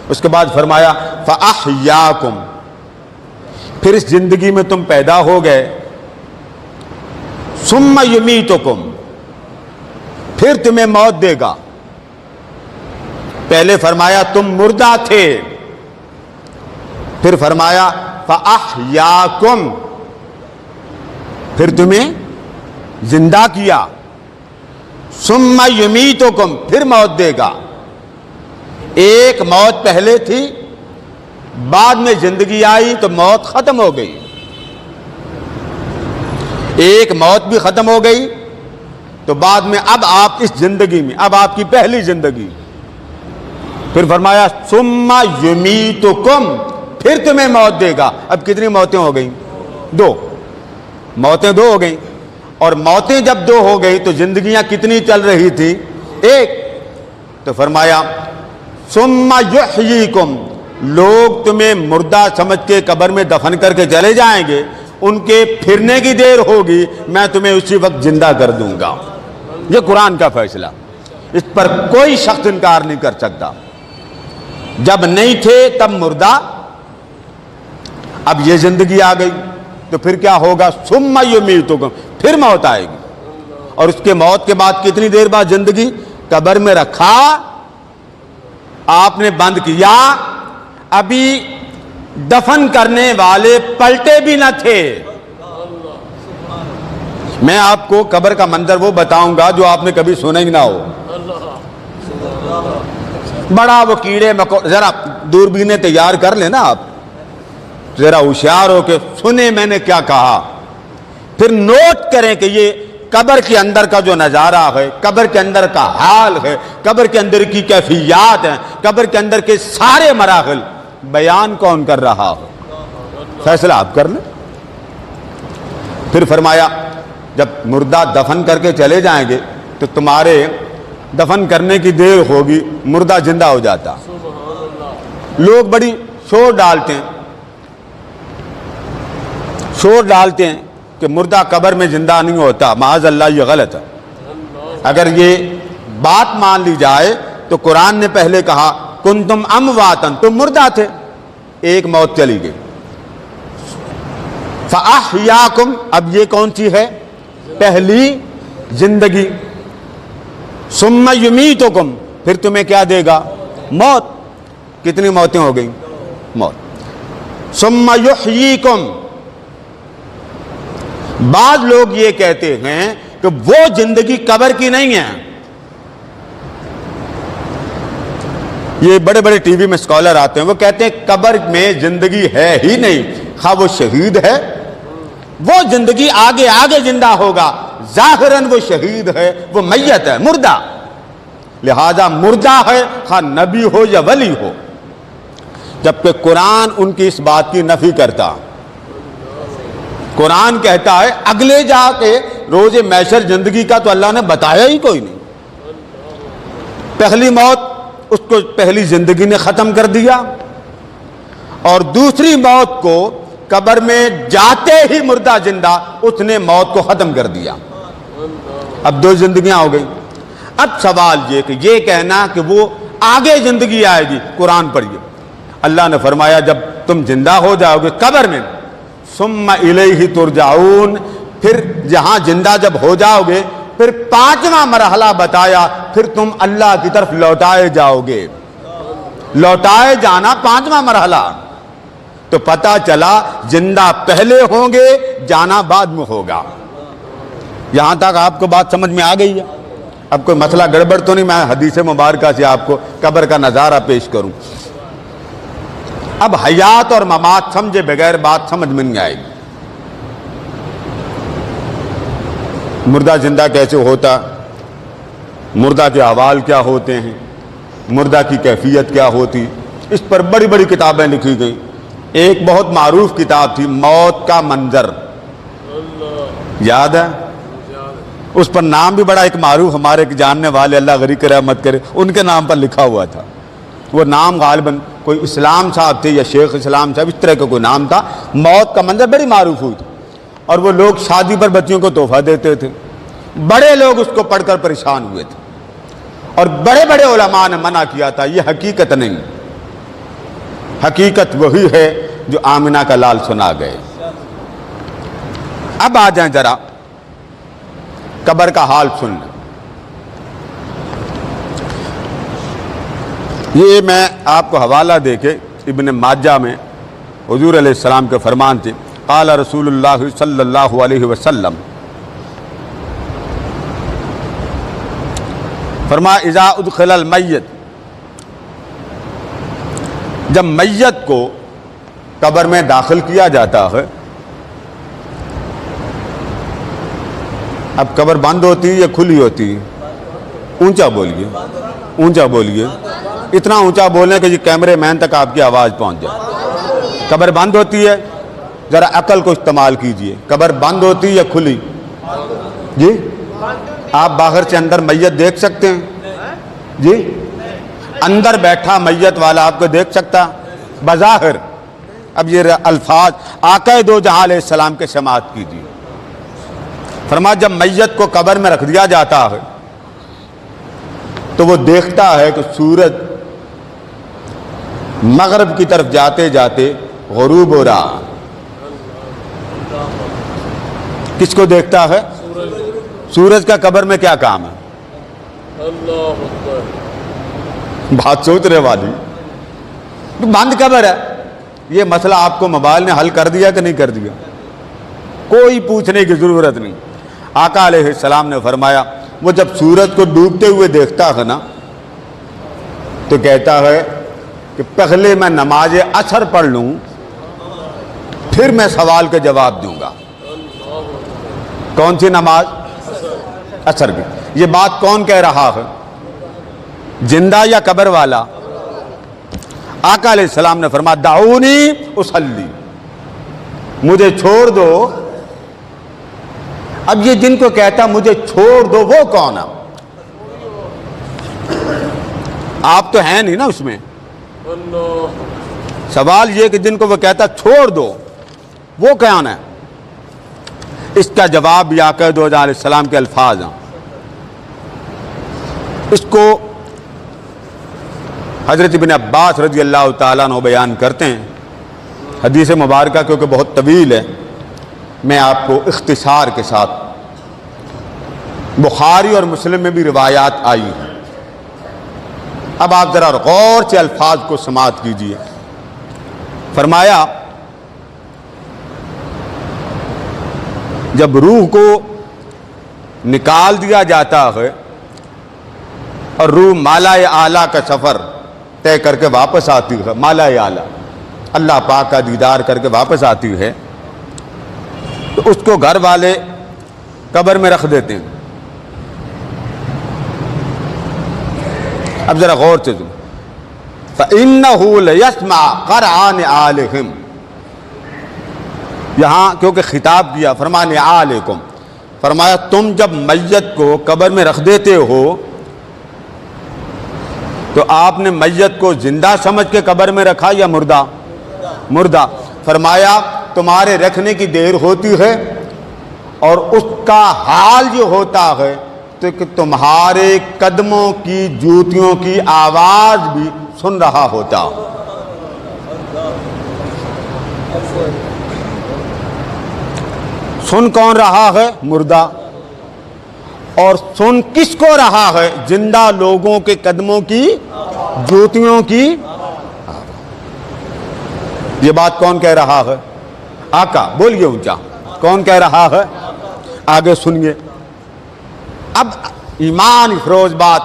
اس کے بعد فرمایا فاحیاکم، پھر اس زندگی میں تم پیدا ہو گئے، ثم یمیتکم، پھر تمہیں موت دے گا۔ پہلے فرمایا تم مردہ تھے، پھر فرمایا فاحیاکم، پھر تمہیں زندہ کیا، ثم یمیتکم، پھر موت دے گا۔ ایک موت پہلے تھی، بعد میں زندگی آئی تو موت ختم ہو گئی۔ ایک موت بھی ختم ہو گئی تو بعد میں اب آپ اس زندگی میں، اب آپ کی پہلی زندگی۔ پھر فرمایا ثم یمیتکم، پھر تمہیں موت دے گا۔ اب کتنی موتیں ہو گئیں؟ دو موتیں، دو ہو گئیں۔ اور موتیں جب دو ہو گئی تو زندگیاں کتنی چل رہی تھی؟ ایک۔ تو فرمایا ثم یحییکم، لوگ تمہیں مردہ سمجھ کے قبر میں دفن کر کے چلے جائیں گے، ان کے پھرنے کی دیر ہوگی، میں تمہیں اسی وقت زندہ کر دوں گا۔ یہ قرآن کا فیصلہ، اس پر کوئی شخص انکار نہیں کر سکتا۔ جب نہیں تھے تب مردہ، اب یہ زندگی آ گئی تو پھر کیا ہوگا؟ ثم یمیتکم، پھر موت آئے گی۔ اور اس کے موت کے بعد کتنی دیر بعد زندگی؟ قبر میں رکھا، آپ نے بند کیا، ابھی دفن کرنے والے پلٹے بھی نہ تھے۔ میں آپ کو قبر کا منظر وہ بتاؤں گا جو آپ نے کبھی سنا ہی نہ ہو۔ بڑا وہ کیڑے ذرا دوربینیں تیار کر لیں نا آپ، ذرا ہوشیار ہو کہ سنیں میں نے کیا کہا، پھر نوٹ کریں کہ یہ قبر کے اندر کا جو نظارہ ہے، قبر کے اندر کا حال ہے، قبر کے اندر کی کیفیات ہیں، قبر کے اندر کے سارے مراحل بیان کون کر رہا ہو، فیصلہ آپ کر لیں۔ پھر فرمایا جب مردہ دفن کر کے چلے جائیں گے تو تمہارے دفن کرنے کی دیر ہوگی، مردہ زندہ ہو جاتا۔ لوگ بڑی شور ڈالتے ہیں کہ مردہ قبر میں زندہ نہیں ہوتا، معاذ اللہ یہ غلط ہے۔ اگر یہ بات مان لی جائے تو قرآن نے پہلے کہا کنتم امواتن، تم مردہ تھے، ایک موت چلی گئی، فاحیاکم، اب یہ کون سی ہے؟ پہلی زندگی، ثم یمیتکم، پھر تمہیں کیا دے گا؟ موت۔ کتنی موتیں ہو گئیں؟ موت۔ ثم یحییکم، بعض لوگ یہ کہتے ہیں کہ وہ زندگی قبر کی نہیں ہے۔ یہ بڑے بڑے ٹی وی میں اسکالر آتے ہیں، وہ کہتے ہیں قبر میں زندگی ہے ہی نہیں، خواہ وہ شہید ہے، وہ زندگی آگے آگے زندہ ہوگا، ظاہراً وہ شہید ہے، وہ میت ہے، مردہ، لہذا مردہ ہے خواہ نبی ہو یا ولی ہو، جبکہ قرآن ان کی اس بات کی نفی کرتا۔ قرآن کہتا ہے اگلے جا کے روز محشر زندگی کا تو اللہ نے بتایا ہی کوئی نہیں۔ پہلی موت اس کو پہلی زندگی نے ختم کر دیا، اور دوسری موت کو قبر میں جاتے ہی مردہ زندہ، اس نے موت کو ختم کر دیا۔ اب دو زندگیاں ہو گئی۔ اب سوال یہ کہ یہ کہنا کہ وہ آگے زندگی آئے گی، قرآن پڑھیے، اللہ نے فرمایا جب تم زندہ ہو جاؤ گے قبر میں، ثم الیہ ترجعون، پھر جہاں زندہ جب ہو جاؤ گے پھر پانچواں مرحلہ بتایا، پھر تم اللہ کی طرف لوٹائے جاؤ گے۔ لوٹائے جانا پانچواں مرحلہ، تو پتہ چلا زندہ پہلے ہوں گے، جانا بعد میں ہوگا۔ یہاں تک آپ کو بات سمجھ میں آ گئی ہے؟ اب کوئی مسئلہ گڑبڑ تو نہیں؟ میں حدیث مبارکہ سے آپ کو قبر کا نظارہ پیش کروں۔ اب حیات اور ممات سمجھے بغیر بات سمجھ میں نہیں آئے گی۔ مردہ زندہ کیسے ہوتا، مردہ کے احوال کیا ہوتے ہیں، مردہ کی کیفیت کیا ہوتی، اس پر بڑی بڑی کتابیں لکھی گئیں۔ ایک بہت معروف کتاب تھی موت کا منظر، یاد ہے؟ اس پر نام بھی بڑا ایک معروف ہمارے جاننے والے، اللہ غریق رحمت کرے، ان کے نام پر لکھا ہوا تھا۔ وہ نام غالباً کوئی اسلام صاحب تھے یا شیخ اسلام صاحب، اس طرح کا کوئی نام تھا۔ موت کا منظر بڑی معروف ہوئی تھی، اور وہ لوگ شادی پر بچیوں کو تحفہ دیتے تھے۔ بڑے لوگ اس کو پڑھ کر پریشان ہوئے تھے، اور بڑے بڑے علماء نے منع کیا تھا، یہ حقیقت نہیں، حقیقت وہی ہے جو آمنہ کا لال سنا گئے۔ اب آ جائیں ذرا قبر کا حال سن لیں۔ یہ میں آپ کو حوالہ دے کے ابن ماجہ میں حضور علیہ السلام کے فرمان تھے، قال رسول اللہ صلی اللہ علیہ وسلم، فرمایا اذا ادخل المیت، جب میت کو قبر میں داخل کیا جاتا ہے، اب قبر بند ہوتی ہے یا کھلی ہوتی ہے؟ اونچا بولیے، اونچا بولیے، اتنا اونچا بولیں کہ یہ کیمرے مین تک آپ کی آواز پہنچ جائے۔ قبر بند ہوتی ہے، ذرا عقل کو استعمال کیجئے، قبر بند ہوتی ہے یا کھلی؟ جی آپ باہر سے اندر میت دیکھ سکتے ہیں؟ جی اندر بیٹھا میت والا آپ کو دیکھ سکتا بظاہر؟ اب یہ الفاظ آقا دو جہاں علیہ السلام کے سماعت کیجیے۔ فرمایا جب میت کو قبر میں رکھ دیا جاتا ہے تو وہ دیکھتا ہے کہ سورج مغرب کی طرف جاتے جاتے غروب ہو رہا۔ کس کو دیکھتا ہے؟ سورج کا قبر میں کیا کام ہے؟ بات سوچ رہے والی، بند قبر ہے، یہ مسئلہ آپ کو موبائل نے حل کر دیا کہ نہیں کر دیا؟ کوئی پوچھنے کی ضرورت نہیں۔ آقا علیہ السلام نے فرمایا وہ جب سورج کو ڈوبتے ہوئے دیکھتا ہے نا تو کہتا ہے کہ پہلے میں نماز عصر پڑھ لوں پھر میں سوال کا جواب دوں گا۔ کون سی نماز؟ عصر کی۔ یہ بات کون کہہ رہا ہے، زندہ یا قبر والا؟ آقا علیہ السلام نے فرمایا دعونی اصلی، مجھے چھوڑ دو۔ اب یہ جن کو کہتا مجھے چھوڑ دو وہ کون ہے؟ آپ تو ہیں نہیں نا اس میں۔ سوال یہ کہ جن کو وہ کہتا چھوڑ دو وہ کون ہے؟ اس کا جواب بھی آقا دو علیہ السلام کے الفاظ ہیں۔ اس کو حضرت ابن عباس رضی اللہ تعالیٰ عنہ بیان کرتے ہیں۔ حدیث مبارکہ کیونکہ بہت طویل ہے، میں آپ کو اختصار کے ساتھ، بخاری اور مسلم میں بھی روایات آئی ہیں، اب آپ ذرا غور سے الفاظ کو سماعت کیجیے۔ فرمایا جب روح کو نکال دیا جاتا ہے اور روح مالائے اعلیٰ کا سفر طے کر کے واپس آتی ہے، مالائے اعلیٰ اللہ پاک کا دیدار کر کے واپس آتی ہے، تو اس کو گھر والے قبر میں رکھ دیتے ہیں۔ اب ذرا غور سے سنو، فَإِنَّهُ لَيَسْمَعُ قَرْعَ نِعَالِهِمْ، یہاں کیونکہ خطاب کیا، فرمایا نعالکم، فرمایا تم جب میت کو قبر میں رکھ دیتے ہو تو آپ نے میت کو زندہ سمجھ کے قبر میں رکھا یا مردہ؟ مردہ۔ فرمایا تمہارے رکھنے کی دیر ہوتی ہے اور اس کا حال یہ ہوتا ہے تو کہ تمہارے قدموں کی جوتیوں کی آواز بھی سن رہا ہوتا۔ سن کون رہا ہے؟ مردہ۔ اور سن کس کو رہا ہے؟ زندہ لوگوں کے قدموں کی جوتیوں کی۔ یہ بات کون کہہ رہا ہے؟ آقا، بولیے اونچا، کون کہہ رہا ہے؟ آگے سنیے۔ اب ایمان افروز بات،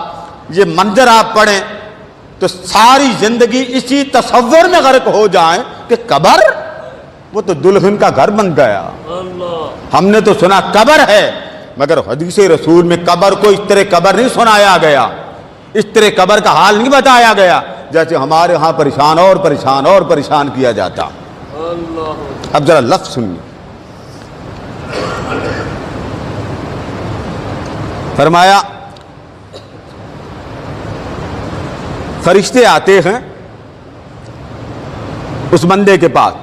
یہ منظر آپ پڑھیں تو ساری زندگی اسی تصور میں غرق ہو جائیں کہ قبر، وہ تو دلہن کا گھر بن گیا۔ ہم نے تو سنا قبر ہے، مگر حدیث رسول میں قبر کو اس طرح قبر نہیں سنایا گیا، اس طرح قبر کا حال نہیں بتایا گیا جیسے ہمارے ہاں پریشان اور پریشان اور پریشان کیا جاتا۔ اب ذرا لفظ سنیے۔ فرمایا فرشتے آتے ہیں اس بندے کے پاس،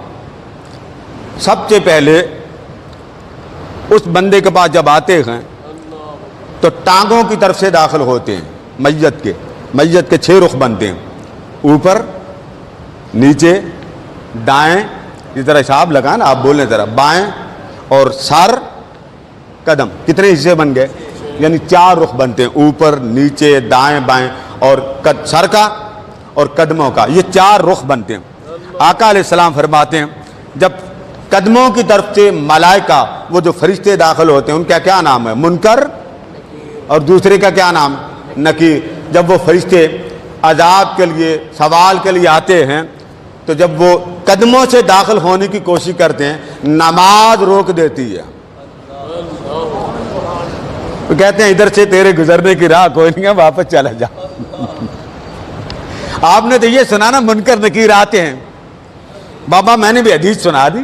سب سے پہلے اس بندے کے پاس جب آتے ہیں تو ٹانگوں کی طرف سے داخل ہوتے ہیں میت کے 6 رخ بنتے ہیں، اوپر، نیچے، دائیں، اس طرح حساب لگائیں نا، آپ بولیں ذرا، بائیں اور سر، قدم، کتنے حصے بن گئے؟ یعنی 4 رخ بنتے ہیں، اوپر، نیچے، دائیں بائیں اور سر کا اور قدموں کا، یہ 4 رخ بنتے ہیں۔ آقا علیہ السلام فرماتے ہیں جب قدموں کی طرف سے ملائکہ، وہ جو فرشتے داخل ہوتے ہیں، ان کا کیا نام ہے؟ منکر، اور دوسرے کا کیا نام؟ نکیر۔ جب وہ فرشتے عذاب کے لیے، سوال کے لیے آتے ہیں تو جب وہ قدموں سے داخل ہونے کی کوشش کرتے ہیں، نماز روک دیتی ہے۔ وہ کہتے ہیں ادھر سے تیرے گزرنے کی راہ کوئی نہیں ہے، واپس چلا جا۔ آپ نے تو یہ سنا نا منکر نکیر آتے ہیں، بابا میں نے بھی حدیث سنا دی۔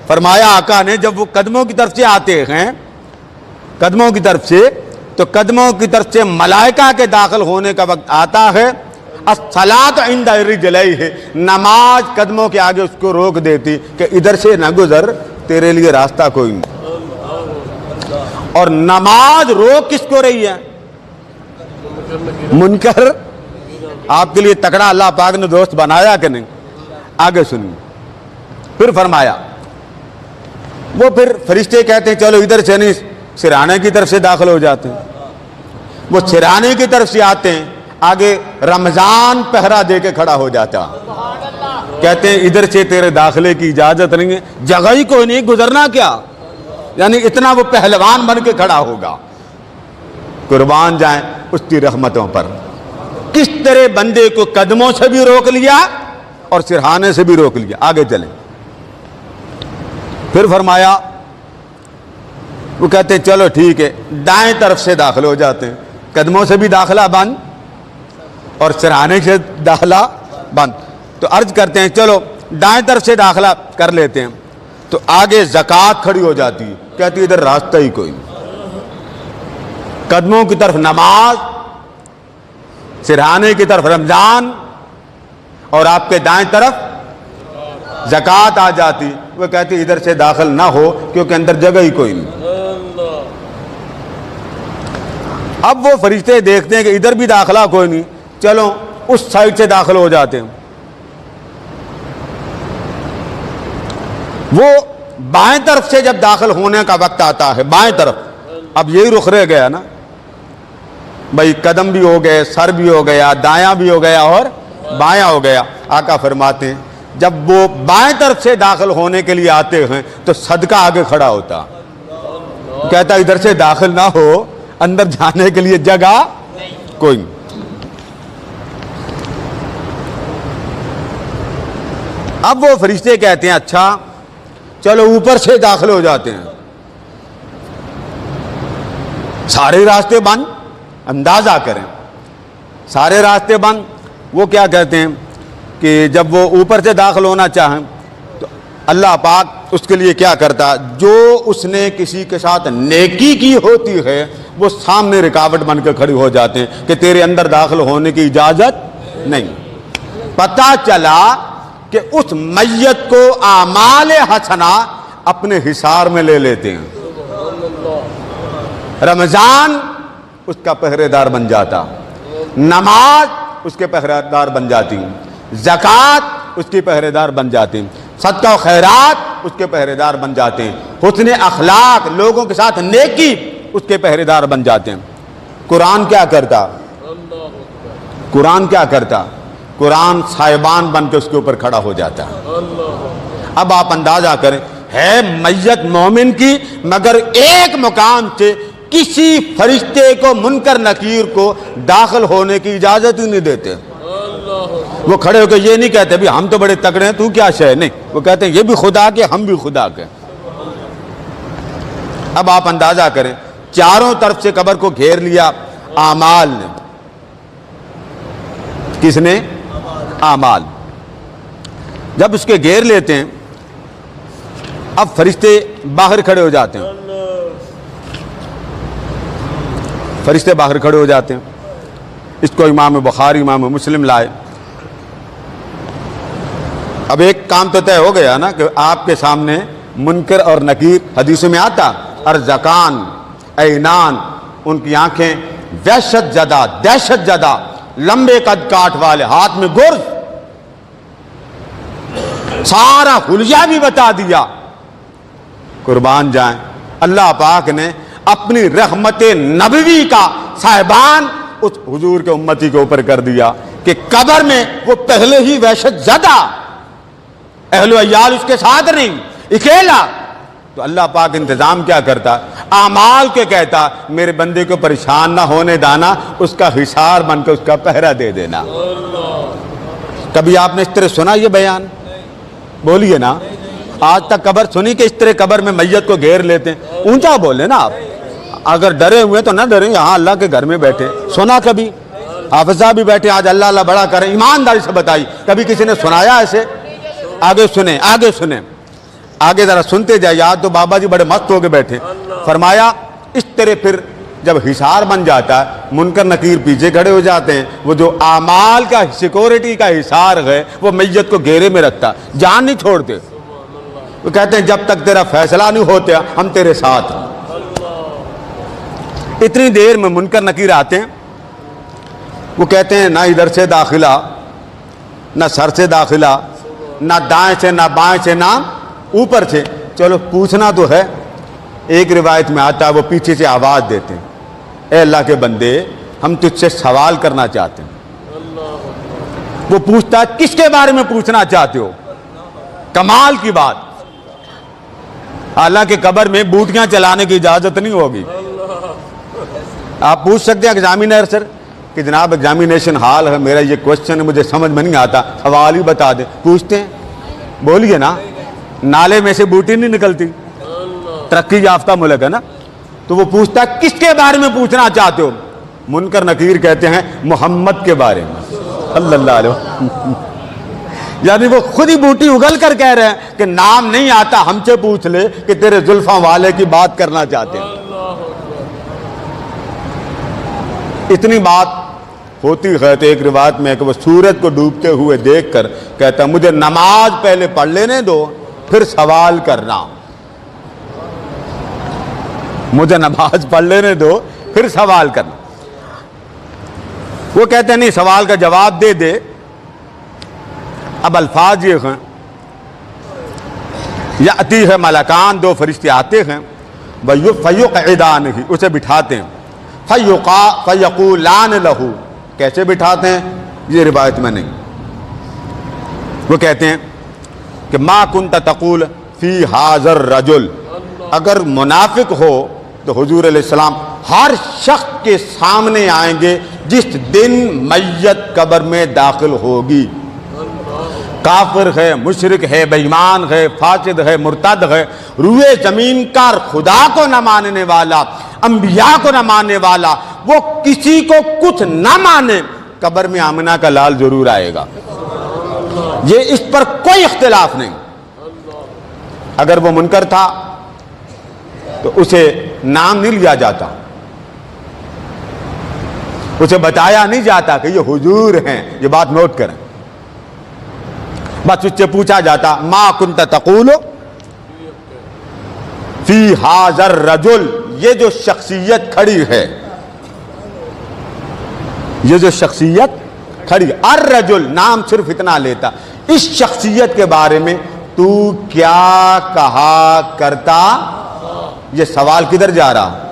فرمایا آقا نے جب وہ قدموں کی طرف سے آتے ہیں، قدموں کی طرف سے، تو قدموں کی طرف سے ملائکہ کے داخل ہونے کا وقت آتا ہے، الصلاۃ عند رجلیہ، نماز قدموں کے آگے اس کو روک دیتی کہ ادھر سے نہ گزر، تیرے لیے راستہ کوئی نہیں۔ اور نماز روک کس کو رہی ہے؟ منکر۔ آپ کے لیے تکڑا اللہ پاک نے دوست بنایا کہ نہیں؟ آگے سنیے۔ پھر فرمایا وہ پھر فرشتے کہتے ہیں چلو ادھر سے نہیں، سرانے کی طرف سے داخل ہو جاتے ہیں۔ وہ سرانے کی طرف سے آتے ہیں، آگے رمضان پہرا دے کے کھڑا ہو جاتا۔ کہتے ہیں ادھر سے تیرے داخلے کی اجازت نہیں ہے، جگہ ہی کوئی نہیں، گزرنا کیا؟ یعنی اتنا وہ پہلوان بن کے کھڑا ہوگا۔ قربان جائیں اس کی رحمتوں پر، کس طرح بندے کو قدموں سے بھی روک لیا اور سرہانے سے بھی روک لیا۔ آگے چلیں، پھر فرمایا، وہ کہتے ہیں چلو ٹھیک ہے، دائیں طرف سے داخل ہو جاتے ہیں، قدموں سے بھی داخلہ بند اور سرہانے سے داخلہ بند۔ تو عرض کرتے ہیں چلو دائیں طرف سے داخلہ کر لیتے ہیں، تو آگے زکوٰۃ کھڑی ہو جاتی ہے، کہتی ہے ادھر راستہ ہی کوئی نہیں، قدموں کی طرف نماز، سرہانے کی طرف رمضان، اور آپ کے دائیں طرف زکوٰۃ آ جاتی۔ وہ کہتی ادھر سے داخل نہ ہو کیونکہ اندر جگہ ہی کوئی نہیں۔ اب وہ فرشتے دیکھتے ہیں کہ ادھر بھی داخلہ کوئی نہیں، چلو اس سائڈ سے داخل ہو جاتے ہیں۔ وہ بائیں طرف سے جب داخل ہونے کا وقت آتا ہے، بائیں طرف، اب یہی رخ رہ گیا نا بھائی، قدم بھی ہو گئے، سر بھی ہو گیا، دایاں بھی ہو گیا اور بایاں ہو گیا۔ آقا فرماتے ہیں جب وہ بائیں طرف سے داخل ہونے کے لیے آتے ہیں تو صدقہ آگے کھڑا ہوتا، کہتا ادھر سے داخل نہ ہو، اندر جانے کے لیے جگہ کوئی نہیں۔ اب وہ فرشتے کہتے ہیں اچھا چلو اوپر سے داخل ہو جاتے ہیں، سارے راستے بند، اندازہ کریں سارے راستے بند۔ وہ کیا کہتے ہیں کہ جب وہ اوپر سے داخل ہونا چاہیں تو اللہ پاک اس کے لیے کیا کرتا، جو اس نے کسی کے ساتھ نیکی کی ہوتی ہے وہ سامنے رکاوٹ بن کے کھڑی ہو جاتے ہیں کہ تیرے اندر داخل ہونے کی اجازت نہیں۔ پتہ چلا کہ اس میت کو اعمال حسنہ اپنے حصار میں لے لیتے ہیں، رمضان اس کا پہرے دار بن جاتا، نماز اس کے پہرے دار بن جاتی، زکوٰۃ اس کی پہرے دار بن جاتی، صدقہ و خیرات اس کے پہرے دار بن جاتے ہیں، حسن اخلاق لوگوں کے ساتھ نیکی اس کے پہرے دار بن جاتے ہیں۔ قرآن کیا کرتا؟ قرآن کیا کرتا؟ قرآن صاحبان بن کے اس کے اوپر کھڑا ہو جاتا ہے۔ اب آپ اندازہ کریں، ہے میت مومن کی، مگر ایک مقام سے کسی فرشتے کو، منکر نکیر کو داخل ہونے کی اجازت ہی نہیں دیتے۔ وہ کھڑے ہو کے یہ نہیں کہتے بھی ہم تو بڑے تگڑے ہیں، تو کیا شے؟ نہیں، وہ کہتے ہیں یہ بھی خدا کے، ہم بھی خدا کے۔ اب آپ اندازہ کریں، چاروں طرف سے قبر کو گھیر لیا اعمال نے۔ کس نے؟ اعمال۔ جب اس کے گھیر لیتے ہیں، اب فرشتے باہر کھڑے ہو جاتے ہیں، فرشتے باہر کھڑے ہو جاتے ہیں۔ اس کو امام بخاری، امام مسلم لائے۔ اب ایک کام تو طے ہو گیا نا کہ آپ کے سامنے منکر اور نکیر، حدیث میں آتا ارزقان عینان، ان کی آنکھیں وحشت زدہ، دہشت زدہ، لمبے قد کاٹ والے، ہاتھ میں گرز، سارا حلیہ بھی بتا دیا۔ قربان جائیں، اللہ پاک نے اپنی رحمت نبوی کا صاحبان اس حضور کے امتی کے اوپر کر دیا کہ قبر میں وہ پہلے ہی وحشت زدہ، اہل و عیال اس کے ساتھ نہیں، اکیلا۔ تو اللہ پاک انتظام کیا کرتا؟ اعمال کے کہتا میرے بندے کو پریشان نہ ہونے دینا، اس کا حصار بن کے اس کا پہرا دے دینا۔ کبھی آپ نے اس طرح سنا یہ بیان؟ بولیے نا، آج تک قبر سنی کہ اس طرح قبر میں میت کو گھیر لیتے ہیں؟ اونچا بولے نا آپ، اگر ڈرے ہوئے تو نہ ڈریں، یہاں اللہ کے گھر میں بیٹھے سنا کبھی؟ حافظ صاحب بھی بیٹھے، آج اللہ اللہ بڑا کریں، ایمانداری سے بتائی کبھی کسی نے سنایا ایسے؟ آگے سنیں، آگے سنیں، آگے ذرا سنتے جائے۔ یاد تو بابا جی بڑے مست ہو کے بیٹھے۔ فرمایا اس طرح پھر جب حصار بن جاتا ہے، منکر نکیر پیچھے کھڑے ہو جاتے ہیں، وہ جو اعمال کا سیکورٹی کا حصار ہے وہ میت کو گھیرے میں رکھتا، جان نہیں چھوڑتے۔ وہ کہتے ہیں جب تک تیرا فیصلہ نہیں ہوتا ہم تیرے ساتھ ہیں۔ اتنی دیر میں منکر نکیر آتے ہیں، وہ کہتے ہیں نہ ادھر سے داخلہ، نہ سر سے داخلہ، نہ دائیں سے، نہ بائیں سے، نہ اوپر سے۔ چلو پوچھنا تو ہے۔ ایک روایت میں آتا ہے وہ پیچھے سے آواز دیتے ہیں، اے اللہ کے بندے ہم تجھ سے سوال کرنا چاہتے ہیں۔ وہ پوچھتا ہے کس کے بارے میں پوچھنا چاہتے ہو؟ کمال کی بات، حالانکہ قبر میں بوٹیاں چلانے کی اجازت نہیں ہوگی۔ آپ پوچھ سکتے ہیں ایگزامینر سر کہ جناب ایگزامینیشن ہال ہے، میرا یہ کوشچن مجھے سمجھ میں نہیں آتا، سوال ہی بتا دیں۔ پوچھتے ہیں، بولیے نا، نالے میں سے بوٹی نہیں نکلتی، ترقی یافتہ ملک ہے نا۔ تو وہ پوچھتا ہے کس کے بارے میں پوچھنا چاہتے ہو؟ منکر نکیر کہتے ہیں محمد کے بارے میں صلی اللہ علیہ وسلم۔ یعنی وہ خود ہی بوٹی اگل کر کہہ رہے ہیں کہ نام نہیں آتا، ہم سے پوچھ لے کہ تیرے زلفاں والے کی بات کرنا چاہتے ہیں۔ اتنی بات ہوتی ہے تو ایک روایت میں کہ وہ سورج کو ڈوبتے ہوئے دیکھ کر کہتا ہے مجھے نماز پہلے پڑھ لینے دو پھر سوال کرنا، مجھے نماز پڑھ لینے دو پھر سوال کرنا۔ وہ کہتے ہیں نہیں، سوال کا جواب دے دے۔ اب الفاظ یہ ہیں، یاتی ہے ملکان، دو فرشتے آتے ہیں، فیقعدانہ، اسے بٹھاتے ہیں، فیقولان لہو، کیسے بٹھاتے ہیں یہ روایت میں نہیں۔ وہ کہتے ہیں کہ ما کنت تقول فی ھذا الرجل، اگر منافق ہو تو حضور علیہ السلام ہر شخص کے سامنے آئیں گے جس دن میت قبر میں داخل ہوگی، کافر ہے، مشرک ہے، بے ایمان ہے، فاسد ہے، مرتد ہے، روئے زمین کا خدا کو نہ ماننے والا، انبیاء کو نہ ماننے والا، وہ کسی کو کچھ نہ مانے، قبر میں آمنہ کا لال ضرور آئے گا، یہ اس پر کوئی اختلاف نہیں۔ اگر وہ منکر تھا تو اسے نام نہیں لیا جاتا، اسے بتایا نہیں جاتا کہ یہ حضور ہیں، یہ بات نوٹ کریں۔ بس اس سے پوچھا جاتا ما کنت تقول فی ھذا الرجل، یہ جو شخصیت کھڑی ہے، یہ جو شخصیت کھڑی، الرجل نام صرف اتنا لیتا، اس شخصیت کے بارے میں تو کیا کہا کرتا؟ یہ سوال کدھر جا رہا؟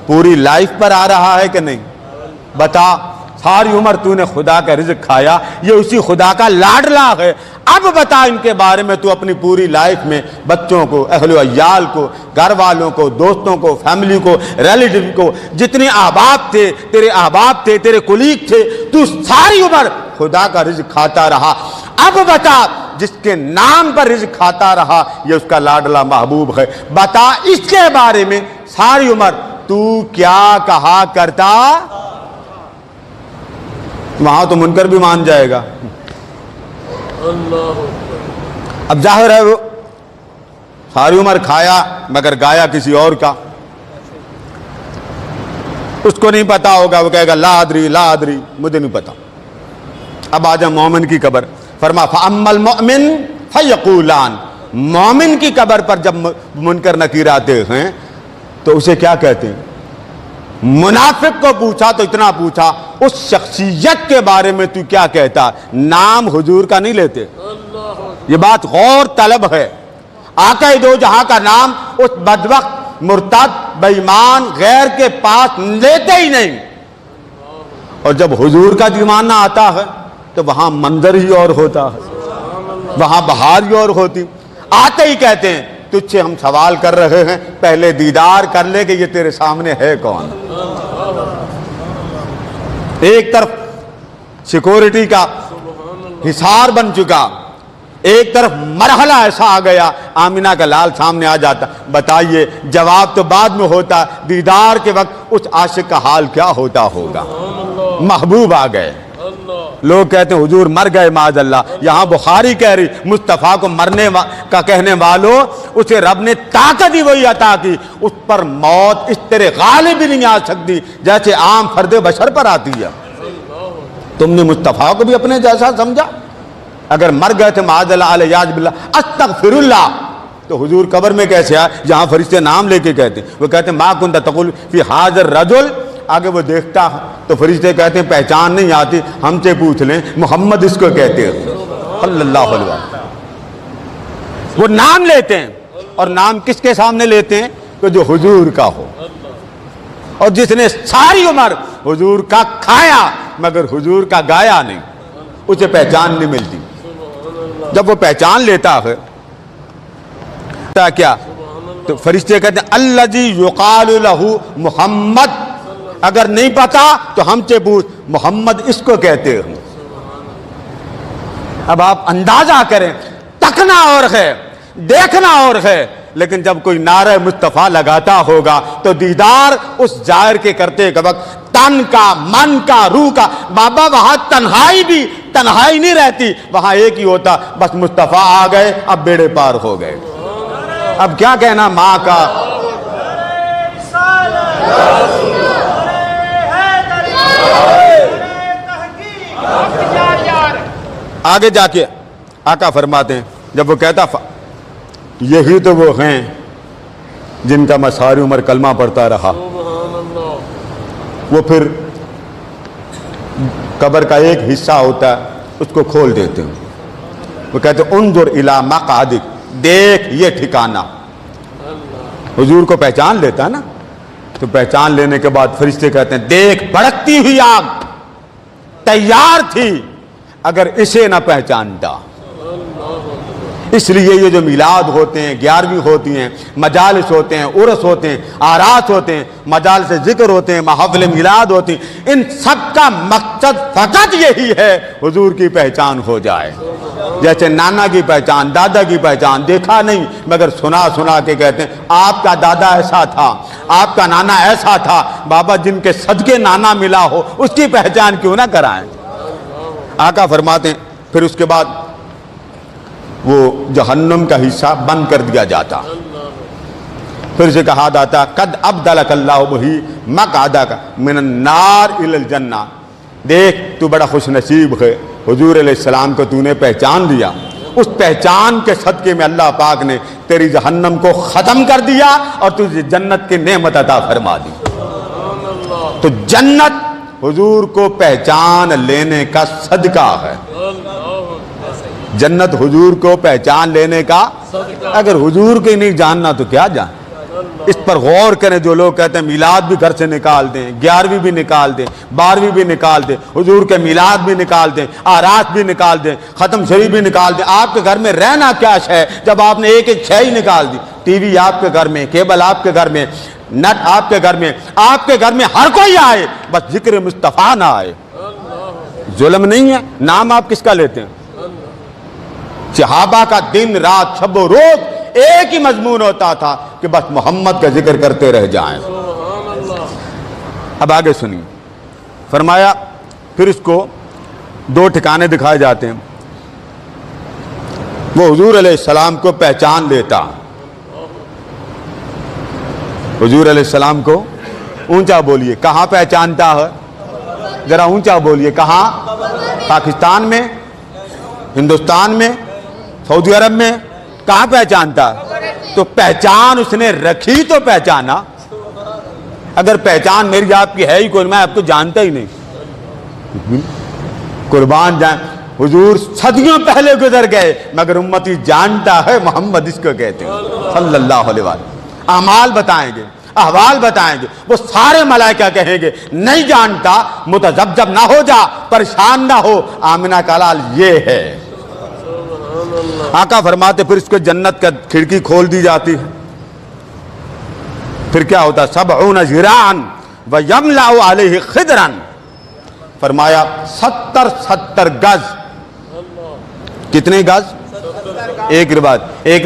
پوری لائف پر آ رہا ہے کہ نہیں؟ بتا، ساری عمر تو نے خدا کا رزق کھایا، یہ اسی خدا کا لاڈلا ہے، اب بتا ان کے بارے میں تو اپنی پوری لائف میں بچوں کو، اہل و عیال کو، گھر والوں کو، دوستوں کو، فیملی کو، ریلیٹیو کو، جتنے احباب تھے، تیرے کولیگ تھے، تو ساری عمر خدا کا رزق کھاتا رہا، اب بتا جس کے نام پر رزق کھاتا رہا یہ اس کا لاڈلا محبوب ہے، بتا اس کے بارے میں ساری عمر تو کیا کہا کرتا؟ وہاں تو منکر بھی مان جائے گا۔ اب ظاہر ہے وہ ساری عمر کھایا مگر گایا کسی اور کا، اس کو نہیں پتا ہوگا، وہ کہے گا لا ادری، مجھے نہیں پتا۔ اب آ جا مومن کی قبر، فرما فَأَمَّا الْمُؤْمِنُ فَيَقُولَانِ، مومن کی قبر پر جب منکر نکیر آتے ہیں تو اسے کیا کہتے ہیں؟ منافق کو پوچھا تو اتنا پوچھا اس شخصیت کے بارے میں تو کیا کہتا؟ نام حضور کا نہیں لیتے، یہ بات غور طلب ہے۔ آقا دو جہاں کا نام اس بدبخت، مرتد، بے ایمان، غیر کے پاس لیتے ہی نہیں، اور جب حضور کا دیوانہ آتا ہے تو وہاں منظر ہی اور ہوتا ہے، وہاں بہار ہی اور ہوتی، آتے ہی کہتے ہیں تجھ سے ہم سوال کر رہے ہیں، پہلے دیدار کر لے کہ یہ تیرے سامنے ہے کون۔ ایک طرف سیکورٹی کا حصار بن چکا، ایک طرف مرحلہ ایسا آ گیا، آمینہ کا لال سامنے آ جاتا، بتائیے جواب تو بعد میں ہوتا، دیدار کے وقت اس عاشق کا حال کیا ہوتا ہوگا؟ محبوب آ گئے، لوگ کہتے ہیں حضور مر گئے معاذ اللہ، یہاں بخاری کہہ رہی مصطفیٰ کو مرنے کا کہنے والوں، اسے رب نے طاقت ہی وہی عطا کی، اس پر موت اس طرح غالب بھی نہیں آ سکتی جیسے عام فرد بشر پر آتی ہے۔ تم نے مصطفیٰ کو بھی اپنے جیسا سمجھا؟ اگر مر گئے تھے معاذ اللہ علیہ باللہ استغفر اللہ، تو حضور قبر میں کیسے آئے جہاں فرشتے نام لے کے کہتے ہیں؟ وہ کہتے ہیں ما کنت تقول فی ھذا الرجل، آگے وہ دیکھتا ہے تو فرشتے کہتے ہیں پہچان نہیں آتی، ہم سے پوچھ لیں، محمد اس کو کہتے ہیں صلی اللہ علیہ وسلم۔ وہ نام لیتے ہیں، اور نام کس کے سامنے لیتے ہیں؟ کہ جو حضور کا ہو، اور جس نے ساری عمر حضور کا کھایا مگر حضور کا گایا نہیں، اسے پہچان نہیں ملتی. جب وہ پہچان لیتا ہے کیا تو فرشتے کہتے ہیں الذی یقال لہ محمد. اگر نہیں پتا تو ہم سے پوچھ محمد اس کو کہتے ہیں. اب آپ اندازہ کریں, تکنا اور ہے دیکھنا اور ہے, لیکن جب کوئی نعرہ مصطفیٰ لگاتا ہوگا تو دیدار اس جائر کے کرتے کے وقت تن کا, من کا, روح کا. بابا وہاں تنہائی نہیں رہتی, وہاں ایک ہی ہوتا, بس مصطفیٰ آ گئے اب بیڑے پار ہو گئے. اب کیا کہنا ماں کا. آگے جا کے آقا فرماتے ہیں جب وہ کہتا یہی تو وہ ہیں جن کا میں ساری عمر کلمہ پڑھتا رہا, وہ پھر قبر کا ایک حصہ ہوتا ہے اس کو کھول دیتے ہیں. وہ کہتے ہیں انظر الی مقعدک, دیکھ یہ ٹھکانہ. حضور کو پہچان لیتا نا, تو پہچان لینے کے بعد فرشتے کہتے ہیں دیکھ بھڑکتی ہوئی آگ تیار تھی اگر اسے نہ پہچانتا. اس لیے یہ جو میلاد ہوتے ہیں, 11ویں ہوتی ہیں, مجالس ہوتے ہیں, عرس ہوتے ہیں, آراس ہوتے ہیں, مجالس ذکر ہوتے ہیں, محافل میلاد ہوتی ہیں, ان سب کا مقصد فقط یہی ہے حضور کی پہچان ہو جائے. جیسے نانا کی پہچان, دادا کی پہچان دیکھا نہیں مگر سنا کے کہتے ہیں آپ کا دادا ایسا تھا, آپ کا نانا ایسا تھا. بابا جن کے صدقے نانا ملا ہو اس کی پہچان کیوں نہ کرائیں. آقا فرماتے ہیں پھر اس کے بعد وہ جہنم کا حصہ بند کر دیا جاتا. پھر سے کہا جاتا قد ابدلک اللہ بہی مقعدک من النار الی الجنہ. دیکھ تو بڑا خوش نصیب ہے, حضور علیہ السلام کو تو نے پہچان لیا. اس پہچان کے صدقے میں اللہ پاک نے تیری جہنم کو ختم کر دیا اور تجھے جنت کی نعمت عطا فرما دی. تو جنت حضور کو پہچان لینے کا صدقہ ہے. جنت حضور کو پہچان لینے کا, اگر حضور کو نہیں جاننا تو کیا جان. اس پر غور کریں. جو لوگ کہتے ہیں میلاد بھی گھر سے نکال دیں, 11ویں بھی نکال دیں, 12ویں بھی نکال دیں, حضور کے میلاد بھی نکال دیں, آراس بھی نکال دیں, ختم شریف بھی نکال دیں, آپ کے گھر میں رہنا کیا ہے جب آپ نے ایک شے ہی نکال دی. ٹی وی آپ کے گھر میں, کیبل آپ کے گھر میں, نٹ آپ کے گھر میں, آپ کے گھر میں ہر کوئی آئے, بس ذکر مصطفیٰ نہ آئے. ظلم نہیں ہے. نام آپ کس کا لیتے ہیں؟ صحابہ کا دن رات شب و روز ایک ہی مضمون ہوتا تھا کہ بس محمد کا ذکر کرتے رہ جائیں. اب آگے سنیے. فرمایا پھر اس کو 2 ٹھکانے دکھائے جاتے ہیں. وہ حضور علیہ السلام کو پہچان لیتا. حضور علیہ السلام کو اونچا بولیے, کہاں پہچانتا ہے؟ ذرا اونچا بولیے. کہاں؟ پاکستان میں, ہندوستان میں, سعودی عرب میں, کہاں پہچانتا؟ تو پہچان اس نے رکھی تو پہچانا. اگر پہچان میری آپ کی ہے ہی کوئی, میں آپ کو جانتا ہی نہیں, قربان جائیں. حضور صدیوں پہلے گزر گئے مگر امتی جانتا ہے محمد اس کو کہتے ہیں صلی اللہ علیہ وسلم. اعمال بتائیں گے, احوال بتائیں گے, وہ سارے ملائکہ کہیں گے نہیں جانتا متذبذب نہ ہو جا, پریشان نہ ہو, آمنہ کا لال یہ ہے. آقا فرماتے پھر اس کو جنت کا کھڑکی کھول دی جاتی ہے. پھر کیا ہوتا؟ 70 ذراعا ویملأ علیہ خضرا. فرمایا 70 گز. کتنے گز؟ ایک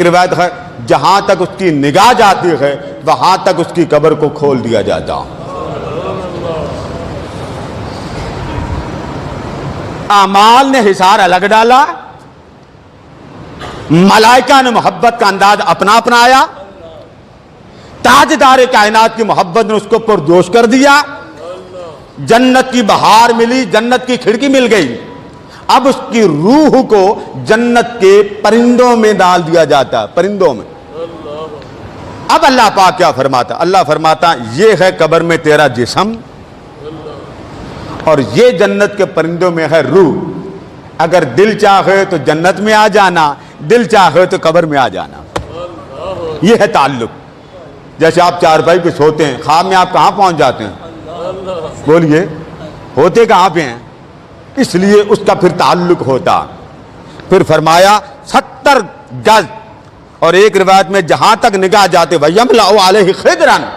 روایت ہے جہاں تک اس کی نگاہ جاتی ہے وہاں تک اس کی قبر کو کھول دیا جاتا. اعمال نے حصار الگ ڈالا, ملائکہ نے محبت کا انداز اپنا اپنایا, تاجدار کائنات کی محبت نے اس کو پرجوش کر دیا, جنت کی بہار ملی, جنت کی کھڑکی مل گئی. اب اس کی روح کو جنت کے پرندوں میں ڈال دیا جاتا ہے, پرندوں میں. اب اللہ پاک کیا فرماتا؟ اللہ فرماتا یہ ہے قبر میں تیرا جسم اور یہ جنت کے پرندوں میں ہے روح. اگر دل چاہے تو جنت میں آ جانا, دل چاہے تو قبر میں آ جانا. یہ ہے تعلق. جیسے آپ چارپائی پہ سوتے ہیں, خواب میں آپ کہاں پہنچ جاتے ہیں؟ بولیے, ہوتے کہاں پہ ہیں؟ اس لیے اس کا پھر تعلق ہوتا. پھر فرمایا 70 گز، اور ایک روایت میں جہاں تک نگاہ جاتے وَيَمْلَأُ عَلَيْهِ خِدْرًا،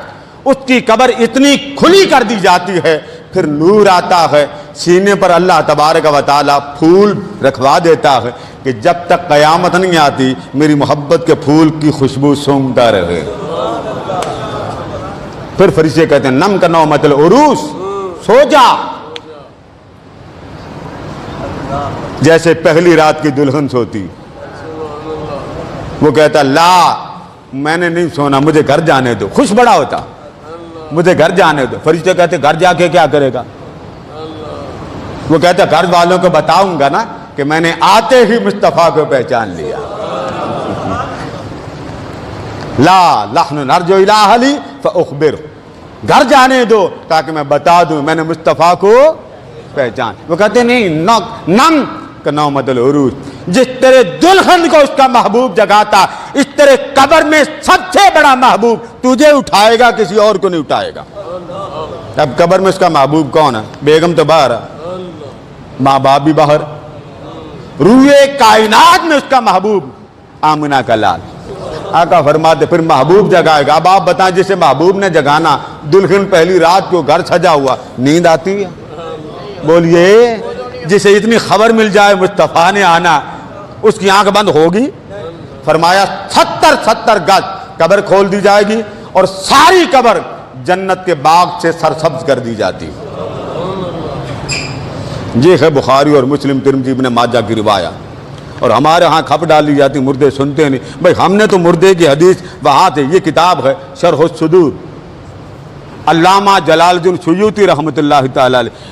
اس کی قبر اتنی کھلی کر دی جاتی ہے، پھر نور آتا ہے سینے پر، اللہ تبارک و تعالیٰ پھول رکھوا دیتا ہے کہ جب تک قیامت نہیں آتی میری محبت کے پھول کی خوشبو سونگتا رہے. پھر فرشتے کہتے ہیں نم کا نومۃ العروس، سو جا، جیسے پہلی رات کی دلہن سوتی. وہ کہتا لا میں نے نہیں سونا، مجھے گھر جانے دو. خوش بڑا ہوتا، مجھے گھر جانے دو. فرشتے کہتے گھر جا کے کیا کرے گا؟ وہ کہتا گھر والوں کو بتاؤں گا نا کہ میں نے آتے ہی مصطفیٰ کو پہچان لیا. لا نحن نرجو الی اہلی فاخبر، گھر جانے دو تاکہ میں بتا دوں میں نے مصطفیٰ کو پہچان. وہ کہتے نہیں، نم کا نومۃ العروس، جس طرح دلہن کو اس کا محبوب جگاتا، اس طرح قبر میں سب سے بڑا محبوب تجھے اٹھائے گا، کسی اور کو نہیں اٹھائے گا. اب قبر میں اس کا محبوب کون ہے؟ بیگم تو باہر ہے، ماں باپ بھی باہر، روئے کائنات میں اس کا محبوب آمنہ کا لال. آقا فرماتے پھر محبوب جگائے گا. اب آپ بتائیں جسے محبوب نے جگانا، دلہن پہلی رات کو گھر سجا ہوا، نیند آتی ہے؟ بولیے، جسے اتنی خبر مل جائے مصطفیٰ نے آنا، اس کی آنکھ بند ہوگی؟ فرمایا 70 گز قبر کھول دی جائے گی اور ساری قبر جنت کے باغ سے سرسبز کر دی جاتی. یہ ہے بخاری اور مسلم ترمذی ابن ماجہ کی روایت. اور ہمارے ہاں کھپ ڈالی جاتی، مردے سنتے نہیں. بھائی ہم نے تو مردے کی حدیث وہاں سے، یہ کتاب ہے شرح الصدور، علامہ جلال الدین سیوطی رحمۃ اللہ تعالی علیہ.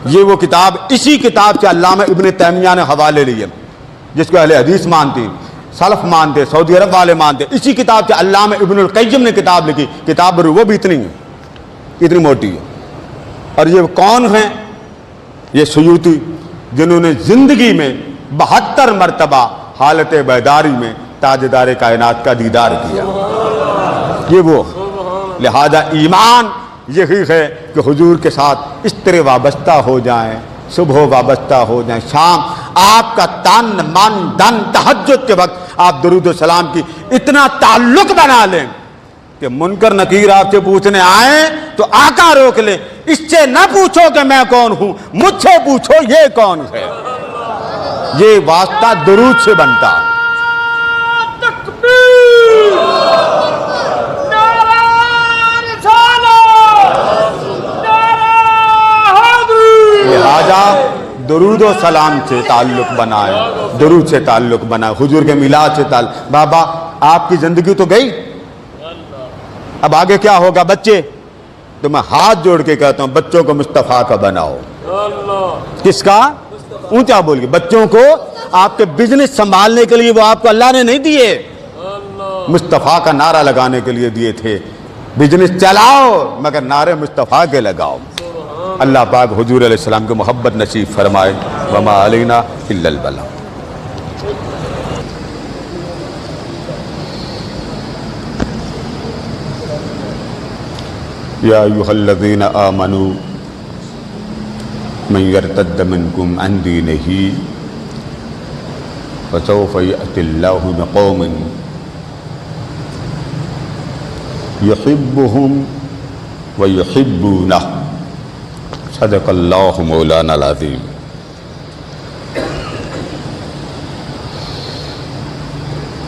یہ وہ کتاب، اسی کتاب سے علامہ ابن تیمیہ نے حوالے لیے، جس کو اہل حدیث مانتی، سلف مانتے، سعودی عرب والے مانتے. اسی کتاب سے علامہ ابن القیم نے کتاب لکھی. کتاب وہ بھی اتنی ہے، اتنی موٹی ہے. اور یہ کون ہیں؟ یہ سیوطی، جنہوں نے زندگی میں 72 مرتبہ حالت بیداری میں تاجدار کائنات کا دیدار کیا. یہ وہ، لہذا ایمان یہی ہے کہ حضور کے ساتھ اس طرح وابستہ ہو جائیں، صبح وابستہ ہو جائیں، شام آپ کا تن من دن تہجد کے وقت آپ درود و سلام کی اتنا تعلق بنا لیں کہ منکر نکیر آپ سے پوچھنے آئیں تو آقا روک لے، اس سے نہ پوچھو کہ میں کون ہوں، مجھ سے پوچھو یہ کون ہے. یہ واسطہ درود سے بنتا. لہذا درود و سلام سے تعلق بنائے، درود سے تعلق بنائے، حضور کے میلاد سے تعلق. بابا آپ کی زندگی تو گئی، اب آگے کیا ہوگا؟ بچے، تو میں ہاتھ جوڑ کے کہتا ہوں بچوں کو مصطفیٰ کا بناؤ. کس کا؟ اونچا بول کے. بچوں کو آپ کے بزنس سنبھالنے کے لیے وہ آپ کو اللہ نے نہیں دیے، مصطفیٰ کا نعرہ لگانے کے لیے دیے تھے. بزنس چلاؤ مگر نعرے مصطفیٰ کے لگاؤ. اللہ پاک حضور علیہ السلام کی محبت نصیب فرمائے. وما علینا الا البلاغ. یا ایھا الذین آمنوا من یرتد منکم عن دینہ فسوف یأتی اللہ بقوم یحبهم ویحبونہ. صدق اللہ مولانا العظیم.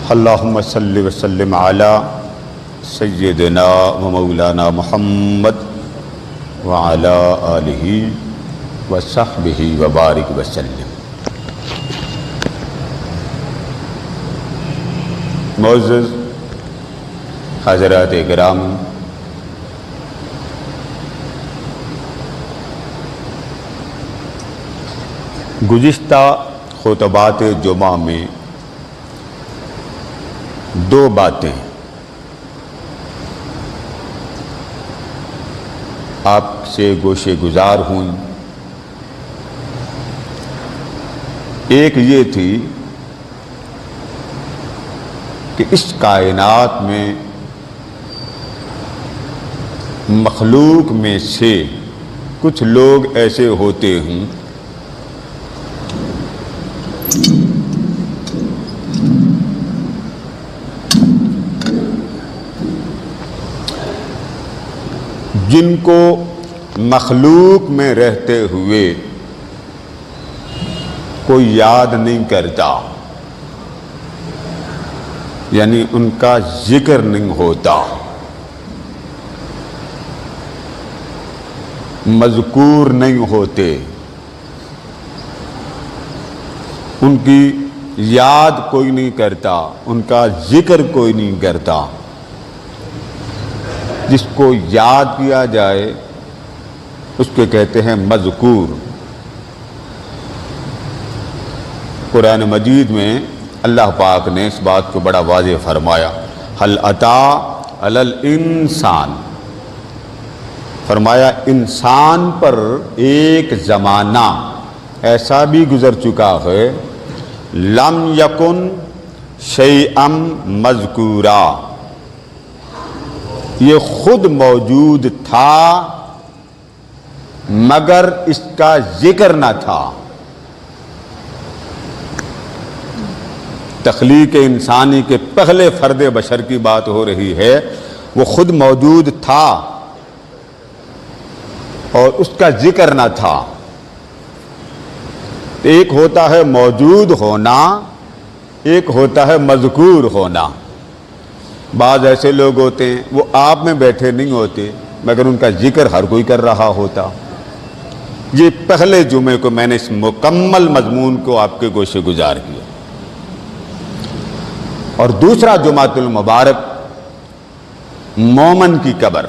اللہم صلی وسلم علی سیدنا و مولانا محمد وعلی آلہ وصحبہ وبارک وسلم. معزز حضرات کرام، گزشتہ خطبات جمعہ میں دو باتیں آپ سے گوشے گزار ہوئیں. ایک یہ تھی کہ اس کائنات میں مخلوق میں سے کچھ لوگ ایسے ہوتے ہیں جن کو مخلوق میں رہتے ہوئے کوئی یاد نہیں کرتا، یعنی ان کا ذکر نہیں ہوتا، مذکور نہیں ہوتے، ان کی یاد کوئی نہیں کرتا، ان کا ذکر کوئی نہیں کرتا۔ جس کو یاد کیا جائے اس کو کہتے ہیں مذکور۔ قرآن مجید میں اللہ پاک نے اس بات کو بڑا واضح فرمایا، هل اتی علی الانسان، فرمایا انسان پر ایک زمانہ ایسا بھی گزر چکا ہے، لم یکن شیئا مذکورا، یہ خود موجود تھا مگر اس کا ذکر نہ تھا۔ تخلیق انسانی کے پہلے فرد بشر کی بات ہو رہی ہے، وہ خود موجود تھا اور اس کا ذکر نہ تھا۔ ایک ہوتا ہے موجود ہونا، ایک ہوتا ہے مذکور ہونا۔ بعض ایسے لوگ ہوتے ہیں وہ آپ میں بیٹھے نہیں ہوتے مگر ان کا ذکر ہر کوئی کر رہا ہوتا۔ یہ پہلے جمعے کو میں نے اس مکمل مضمون کو آپ کے گوشے گزار کیا۔ اور دوسرا جمعۃ المبارک مومن کی قبر،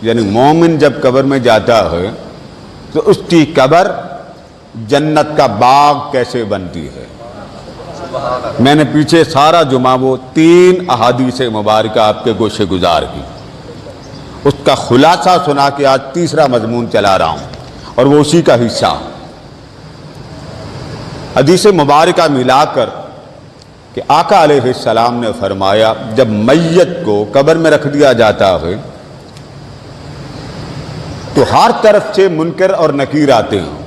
یعنی مومن جب قبر میں جاتا ہے تو اس کی قبر جنت کا باغ کیسے بنتی ہے۔ میں نے پیچھے سارا جمعہ وہ 3 احادیث مبارکہ آپ کے گوشے گزار کی، اس کا خلاصہ سنا کے آج تیسرا مضمون چلا رہا ہوں اور وہ اسی کا حصہ۔ حدیث مبارکہ ملا کر کہ آقا علیہ السلام نے فرمایا جب میت کو قبر میں رکھ دیا جاتا ہے تو ہر طرف سے منکر اور نکیر آتے ہیں،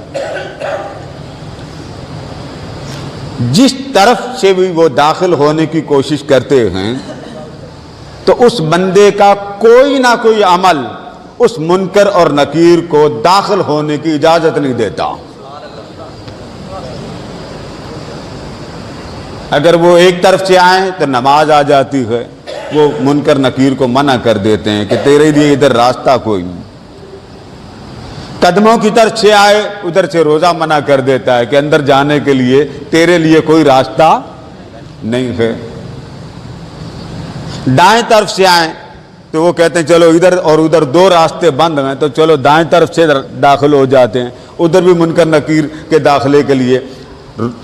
جس طرف سے بھی وہ داخل ہونے کی کوشش کرتے ہیں تو اس بندے کا کوئی نہ کوئی عمل اس منکر اور نکیر کو داخل ہونے کی اجازت نہیں دیتا۔ اگر وہ ایک طرف سے آئیں تو نماز آ جاتی ہے، وہ منکر نکیر کو منع کر دیتے ہیں کہ تیرے لیے ادھر راستہ کوئی نہیں۔ قدموں کی طرف سے آئے ادھر سے روزہ منع کر دیتا ہے کہ اندر جانے کے لیے تیرے لیے کوئی راستہ نہیں ہے۔ دائیں طرف سے آئیں تو وہ کہتے ہیں چلو ادھر اور ادھر 2 راستے بند ہیں تو چلو دائیں طرف سے داخل ہو جاتے ہیں، ادھر بھی منکر نکیر کے داخلے کے لیے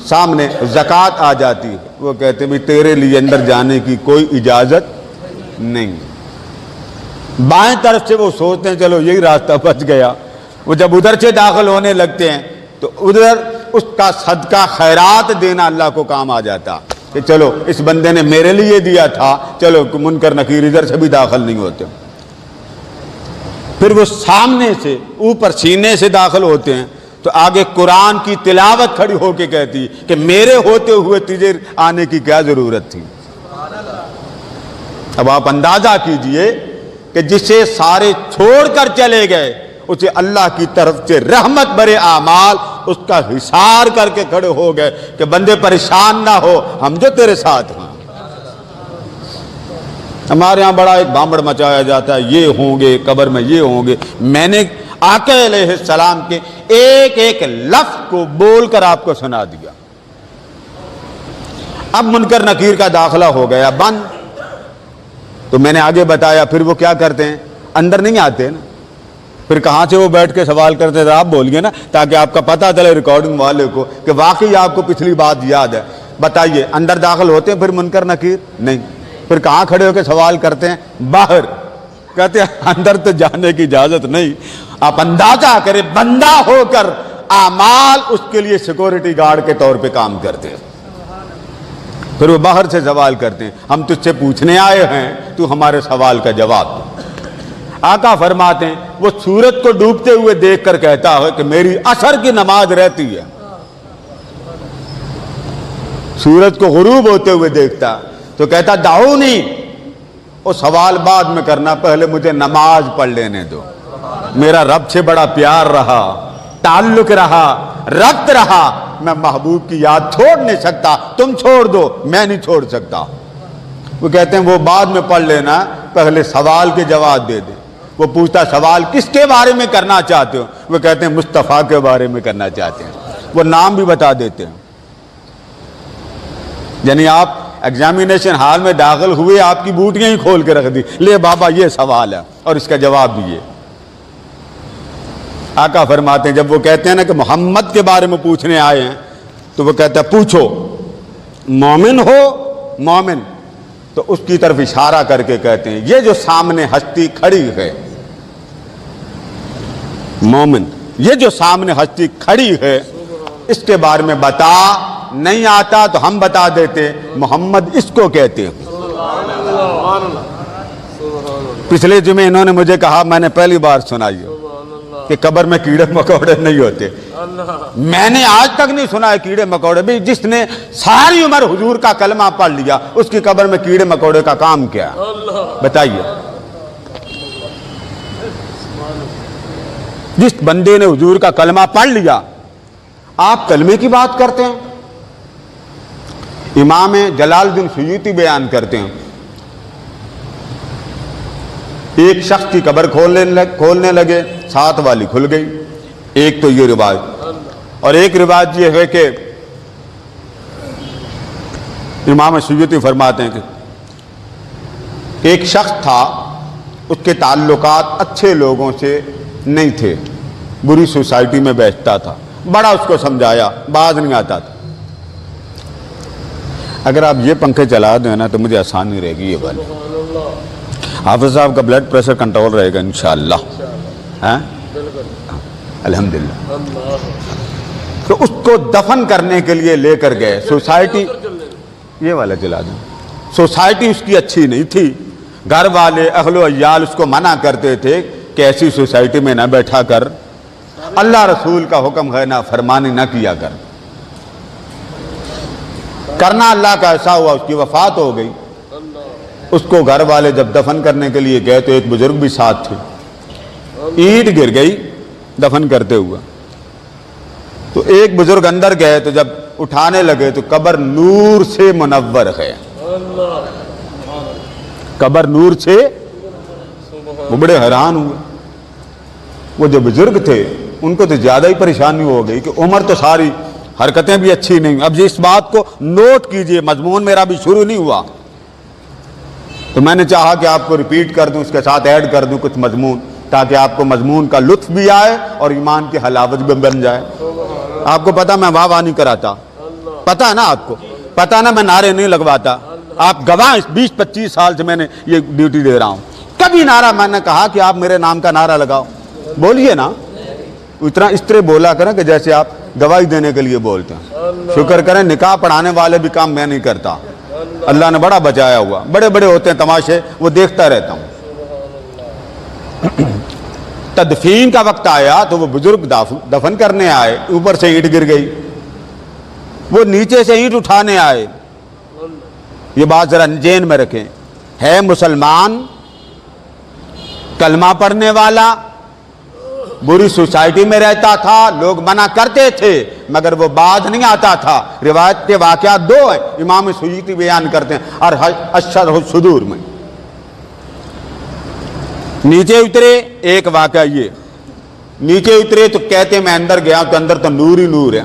سامنے زکوٰۃ آ جاتی ہے، وہ کہتے ہیں بھی تیرے لیے اندر جانے کی کوئی اجازت نہیں۔ بائیں طرف سے وہ سوچتے ہیں چلو یہی راستہ بچ گیا، وہ جب ادھر سے داخل ہونے لگتے ہیں تو ادھر اس کا صدقہ خیرات دینا اللہ کو کام آ جاتا کہ چلو اس بندے نے میرے لیے دیا تھا، چلو منکر نکیر ادھر سے بھی داخل نہیں ہوتے۔ پھر وہ سامنے سے اوپر سینے سے داخل ہوتے ہیں تو آگے قرآن کی تلاوت کھڑی ہو کے کہتی کہ میرے ہوتے ہوئے تجھے آنے کی کیا ضرورت تھی۔ اب آپ اندازہ کیجئے کہ جسے سارے چھوڑ کر چلے گئے اسے اللہ کی طرف سے رحمت برے اعمال اس کا حصار کر کے کھڑے ہو گئے کہ بندے پریشان نہ ہو، ہم جو تیرے ساتھ ہیں۔ ہمارے یہاں بڑا ایک بھامڑ مچایا جاتا ہے، یہ ہوں گے قبر میں، یہ ہوں گے۔ میں نے آقا علیہ السلام کے ایک ایک لفظ کو بول کر آپ کو سنا دیا۔ اب منکر نکیر کا داخلہ ہو گیا بند، تو میں نے آگے بتایا پھر وہ کیا کرتے ہیں، اندر نہیں آتے نا، پھر کہاں سے وہ بیٹھ کے سوال کرتے تھے، آپ بولیے نا تاکہ آپ کا پتہ چلے ریکارڈنگ والے کو کہ واقعی آپ کو پچھلی بات یاد ہے۔ بتائیے اندر داخل ہوتے ہیں پھر منکر نکیر؟ نہیں۔ پھر کہاں کھڑے ہو کے سوال کرتے ہیں؟ باہر۔ کہتے ہیں اندر تو جانے کی اجازت نہیں۔ آپ اندازہ کریں بندہ ہو کر اعمال اس کے لیے سیکورٹی گارڈ کے طور پہ کام کرتے ہیں، پھر وہ باہر سے سوال کرتے ہیں ہم تجھ سے پوچھنے آئے ہیں، تو ہمارے سوال کا جواب دے۔ آقا فرماتے ہیں وہ سورج کو ڈوبتے ہوئے دیکھ کر کہتا ہے کہ میری عصر کی نماز رہتی ہے، سورج کو غروب ہوتے ہوئے دیکھتا تو کہتا دعونی، وہ سوال بعد میں کرنا، پہلے مجھے نماز پڑھ لینے دو۔ میرا رب سے بڑا پیار رہا، تعلق رہا، ربط رہا، میں محبوب کی یاد چھوڑ نہیں سکتا، تم چھوڑ دو میں نہیں چھوڑ سکتا۔ وہ کہتے ہیں وہ بعد میں پڑھ لینا، پہلے سوال کے جواب دے دے۔ وہ پوچھتا سوال کس کے بارے میں کرنا چاہتے ہو؟ وہ کہتے ہیں مصطفیٰ کے بارے میں کرنا چاہتے ہیں، وہ نام بھی بتا دیتے ہیں۔ یعنی آپ ایگزامینیشن ہال میں داخل ہوئے، آپ کی بوٹیاں ہی کھول کے رکھ دی، لے بابا یہ سوال ہے اور اس کا جواب بھی یہ۔ آقا فرماتے ہیں جب وہ کہتے ہیں نا کہ محمد کے بارے میں پوچھنے آئے ہیں، تو وہ کہتا ہے پوچھو مومن ہو؟ مومن، تو اس کی طرف اشارہ کر کے کہتے ہیں یہ جو سامنے ہستی کھڑی ہے مومن، یہ جو سامنے ہستی کھڑی ہے اس کے بارے میں بتا، نہیں آتا تو ہم بتا دیتے، محمد اس کو کہتے ہیں۔ پچھلے جمعے انہوں نے مجھے کہا، میں نے پہلی بار سنائی کہ قبر میں کیڑے مکوڑے نہیں ہوتے۔ میں نے آج تک نہیں سنا ہے کیڑے مکوڑے بھی، جس نے ساری عمر حضور کا کلمہ پڑھ لیا اس کی قبر میں کیڑے مکوڑے کا کام کیا؟ بتائیے۔ جس بندے نے حضور کا کلمہ پڑھ لیا، آپ کلمے کی بات کرتے ہیں؟ امام جلال الدین سیوطی بیان کرتے ہیں ایک شخص کی قبر کھولنے لگے، 7 والی کھل گئی۔ ایک تو یہ روایت، اور ایک روایت یہ ہے کہ امام سیوطی فرماتے ہیں کہ ایک شخص تھا، اس کے تعلقات اچھے لوگوں سے نہیں تھے، بری سوسائٹی میں بیٹھتا تھا، بڑا اس کو سمجھایا، باز نہیں آتا تھا۔ اگر آپ یہ پنکھے چلا دیں نا تو مجھے آسانی رہے گی۔ یہ والی حافظ صاحب کا بلڈ پریشر کنٹرول رہے گا انشاءاللہ، ہاں الحمدللہ۔ تو اس کو دفن کرنے کے لیے لے کر گئے سوسائٹی، یہ والا چلا دیں، سوسائٹی اس کی اچھی نہیں تھی، گھر والے اہل و عیال اس کو منع کرتے تھے کہ ایسی سوسائٹی میں نہ بیٹھا کر، اللہ رسول کا حکم ہے نہ فرمانی نہ کیا کر۔ کرنا اللہ کا ایسا ہوا، اس کی وفات ہو گئی۔ اس کو گھر والے جب دفن کرنے کے لیے گئے تو ایک بزرگ بھی ساتھ تھے، اینٹ گر گئی دفن کرتے ہوا، تو ایک بزرگ اندر گئے تو جب اٹھانے لگے تو قبر نور سے منور ہے، قبر نور سے، وہ بڑے حیران ہوئے۔ وہ جو بزرگ تھے ان کو تو زیادہ ہی پریشانی ہو گئی کہ عمر تو ساری، حرکتیں بھی اچھی نہیں۔ اب اس بات کو نوٹ کیجئے، مضمون میرا بھی شروع نہیں ہوا تو میں نے چاہا کہ آپ کو ریپیٹ کر دوں، اس کے ساتھ ایڈ کر دوں کچھ مضمون، تاکہ آپ کو مضمون کا لطف بھی آئے اور ایمان کی حلاوت بھی بن جائے۔ آپ کو پتا میں واہ واہ نہیں کراتا، پتا ہے نا آپ کو، پتا نا میں نعرے نہیں لگواتا، آپ گواہ، 20-25 سال سے میں نے یہ ڈیوٹی دے رہا ہوں، کبھی نعرہ میں نے کہا کہ آپ میرے نام کا نعرہ لگاؤ، بولیے نا، اتنا اس طرح بولا کریں کہ جیسے آپ گواہی دینے کے لیے بولتے ہیں۔ شکر کریں نکاح پڑھانے والے بھی کام میں نہیں کرتا، اللہ نے بڑا بچایا ہوا، بڑے بڑے ہوتے ہیں تماشے، وہ دیکھتا رہتا ہوں۔ تدفین کا وقت آیا تو وہ بزرگ دفن کرنے آئے، اوپر سے اینٹ گر گئی، وہ نیچے سے اینٹ اٹھانے آئے۔ یہ بات ذرا ذہن میں رکھیں، ہے مسلمان، کلمہ پڑھنے والا، بری سوسائٹی میں رہتا تھا، لوگ منع کرتے تھے مگر وہ باز نہیں آتا تھا۔ روایت کے واقعات 2 ہیں، امام سیوطی بیان کرتے ہیں اور الشرح الصدور میں۔ نیچے اترے، ایک واقعہ یہ، نیچے اترے تو کہتے میں اندر گیا تو اندر تو نور ہی نور ہے،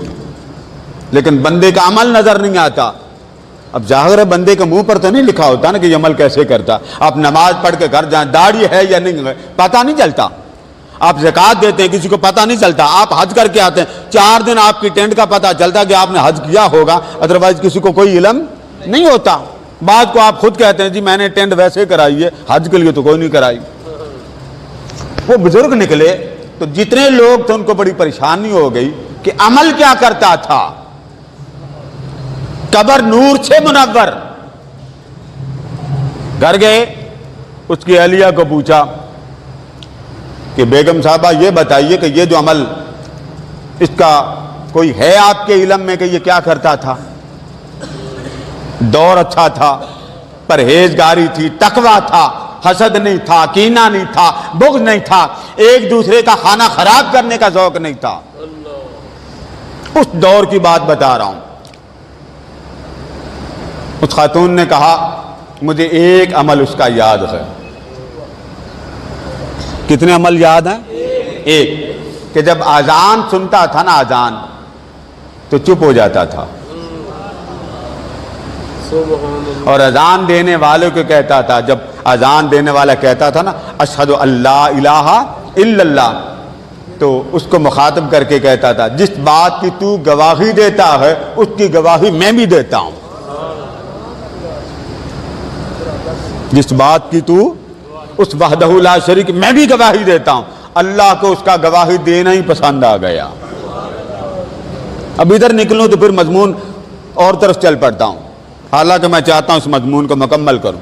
لیکن بندے کا عمل نظر نہیں آتا۔ اب ظاہر ہے بندے کے منہ پر تو نہیں لکھا ہوتا نا کہ یہ عمل کیسے کرتا۔ آپ نماز پڑھ کے گھر جائیں، داڑھی ہے یا نہیں ہے پتہ نہیں چلتا۔ آپ زکوٰۃ دیتے ہیں، کسی کو پتہ نہیں چلتا۔ آپ حج کر کے آتے ہیں، 4 دن آپ کی ٹینٹ کا پتہ چلتا کہ آپ نے حج کیا ہوگا، ادروائز کسی کو کوئی علم نہیں ہوتا۔ بعد کو آپ خود کہتے ہیں جی میں نے ٹینٹ ویسے کرائی ہے، حج کے لیے تو کوئی نہیں کرائی۔ وہ بزرگ نکلے تو جتنے لوگ تھے ان کو بڑی پریشانی ہو گئی کہ عمل کیا کرتا تھا، قبر نور سے منور۔ گھر گئے، اس کی اہلیہ کو پوچھا کہ بیگم صاحبہ یہ بتائیے کہ یہ جو عمل، اس کا کوئی ہے آپ کے علم میں کہ یہ کیا کرتا تھا؟ دور اچھا تھا، پرہیزگاری تھی، تقویٰ تھا، حسد نہیں تھا، کینہ نہیں تھا، بغض نہیں تھا، ایک دوسرے کا کھانا خراب کرنے کا ذوق نہیں تھا۔ اس دور کی بات بتا رہا ہوں۔ اس خاتون نے کہا مجھے ایک عمل اس کا یاد ہے۔ کتنے عمل یاد ہیں؟ ایک، کہ جب اذان سنتا تھا نا، اذان، تو چپ ہو جاتا تھا، اور اذان دینے والوں کو کہتا تھا، جب اذان دینے والا کہتا تھا نا اشہد اللہ الہ الا اللہ، تو اس کو مخاطب کر کے کہتا تھا جس بات کی تو گواہی دیتا ہے اس کی گواہی میں بھی دیتا ہوں، جس بات کی تو اس وحدہ لا شریک میں بھی گواہی دیتا ہوں۔ اللہ کو اس کا گواہی دینا ہی پسند آ گیا۔ اب ادھر نکلوں تو پھر مضمون اور طرف چل پڑتا ہوں، حالانکہ میں چاہتا ہوں اس مضمون کو مکمل کروں۔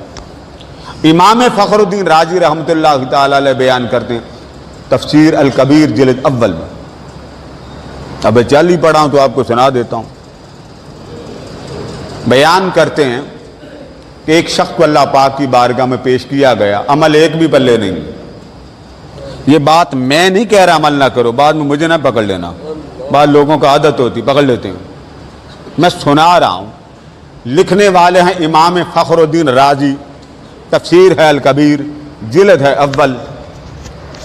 امام فخر الدین رازی رحمۃ اللہ تعالی علیہ بیان کرتے ہیں تفسیر الکبیر جلد اول میں، اب چل ہی پڑھا ہوں تو آپ کو سنا دیتا ہوں۔ بیان کرتے ہیں کہ ایک شخص کو اللہ پاک کی بارگاہ میں پیش کیا گیا، عمل ایک بھی پلے نہیں۔ یہ بات میں نہیں کہہ رہا عمل نہ کرو، بعد میں مجھے نہ پکڑ لینا، بعض لوگوں کا عادت ہوتی پکڑ لیتے ہیں، میں سنا رہا ہوں۔ لکھنے والے ہیں امام فخر الدین رازی، تفسیر ہے الکبیر جلد ہے اول۔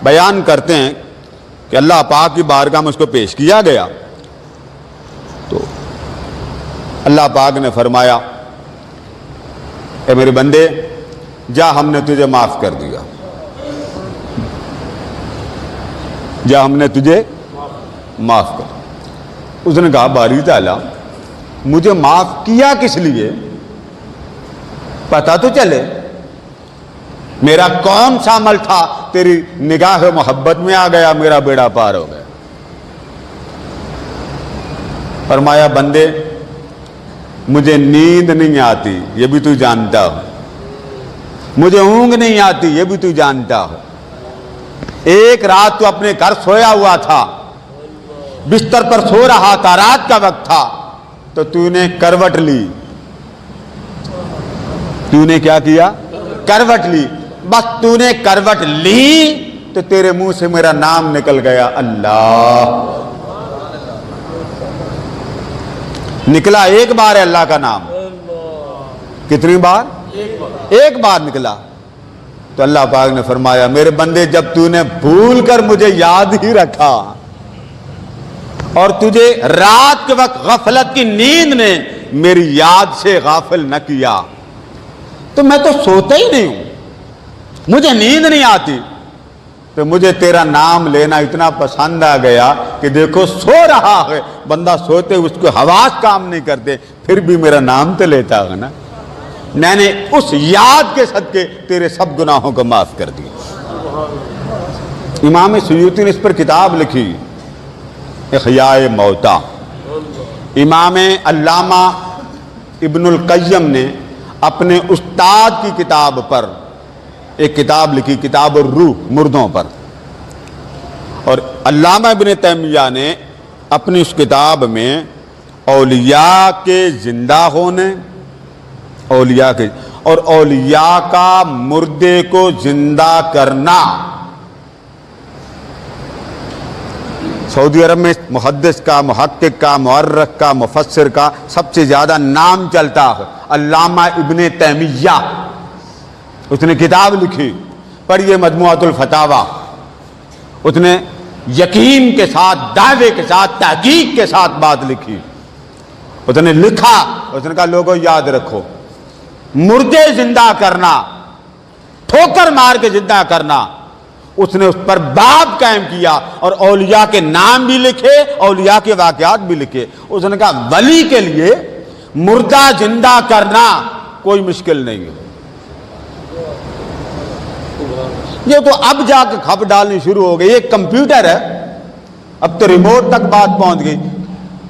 بیان کرتے ہیں کہ اللہ پاک کی بارگاہ میں اس کو پیش کیا گیا تو اللہ پاک نے فرمایا اے میرے بندے جا، ہم نے تجھے معاف کر دیا، جا ہم نے تجھے معاف کر۔ اس نے کہا باری تعالیٰ مجھے معاف کیا کس لیے، پتہ تو چلے، میرا کون سا عمل تھا تیری نگاہ محبت میں آ گیا میرا بیڑا پار ہو گیا۔ فرمایا بندے مجھے نیند نہیں آتی، یہ بھی تو جانتا ہو، مجھے اونگ نہیں آتی، یہ بھی تو جانتا ہو۔ ایک رات تو اپنے گھر سویا ہوا تھا، بستر پر سو رہا تھا، رات کا وقت تھا، تو تو نے کروٹ لی، تو نے کیا کیا؟ کروٹ لی۔ بس تو نے کروٹ لی تو تیرے منہ سے میرا نام نکل گیا، اللہ نکلا۔ ایک بار ہے اللہ کا نام، کتنی بار؟ ایک بار نکلا۔ تو اللہ پاک نے فرمایا میرے بندے جب تو نے بھول کر مجھے یاد ہی رکھا اور تجھے رات کے وقت غفلت کی نیند نے میری یاد سے غافل نہ کیا، تو میں تو سوتا ہی نہیں ہوں، مجھے نیند نہیں آتی، تو مجھے تیرا نام لینا اتنا پسند آ گیا کہ دیکھو سو رہا ہے بندہ، سوتے اس کو حواس کام نہیں کرتے، پھر بھی میرا نام تو لیتا ہے نا، میں نے اس یاد کے صدقے تیرے سب گناہوں کو معاف کر دیا۔ امام سیوطی نے اس پر کتاب لکھی احیاء موتا۔ امام علامہ ابن القیم نے اپنے استاد کی کتاب پر ایک کتاب لکھی، کتاب الروح، مردوں پر، اور علامہ ابن تیمیہ نے اپنی اس کتاب میں اولیاء کے زندہ ہونے، اولیاء کے اور اولیاء کا مردے کو زندہ کرنا، سعودی عرب میں محدث کا، محقق کا، مورخ کا، مفسر کا سب سے زیادہ نام چلتا ہے علامہ ابن تیمیہ۔ اس نے کتاب لکھی، پڑھیے مجموعۃ الفتاوی۔ اس نے یقین کے ساتھ، دعوے کے ساتھ، تحقیق کے ساتھ بات لکھی۔ اس نے لکھا، اس نے کہا لوگوں یاد رکھو، مردے زندہ کرنا، ٹھوکر مار کے زندہ کرنا، اس نے اس پر باب قائم کیا اور اولیاء کے نام بھی لکھے، اولیاء کے واقعات بھی لکھے۔ اس نے کہا ولی کے لیے مردہ زندہ کرنا کوئی مشکل نہیں ہے۔ یہ تو اب جا کے کھپ ڈالنی شروع ہو گئی، ایک کمپیوٹر ہے، اب تو ریموٹ تک بات پہنچ گئی،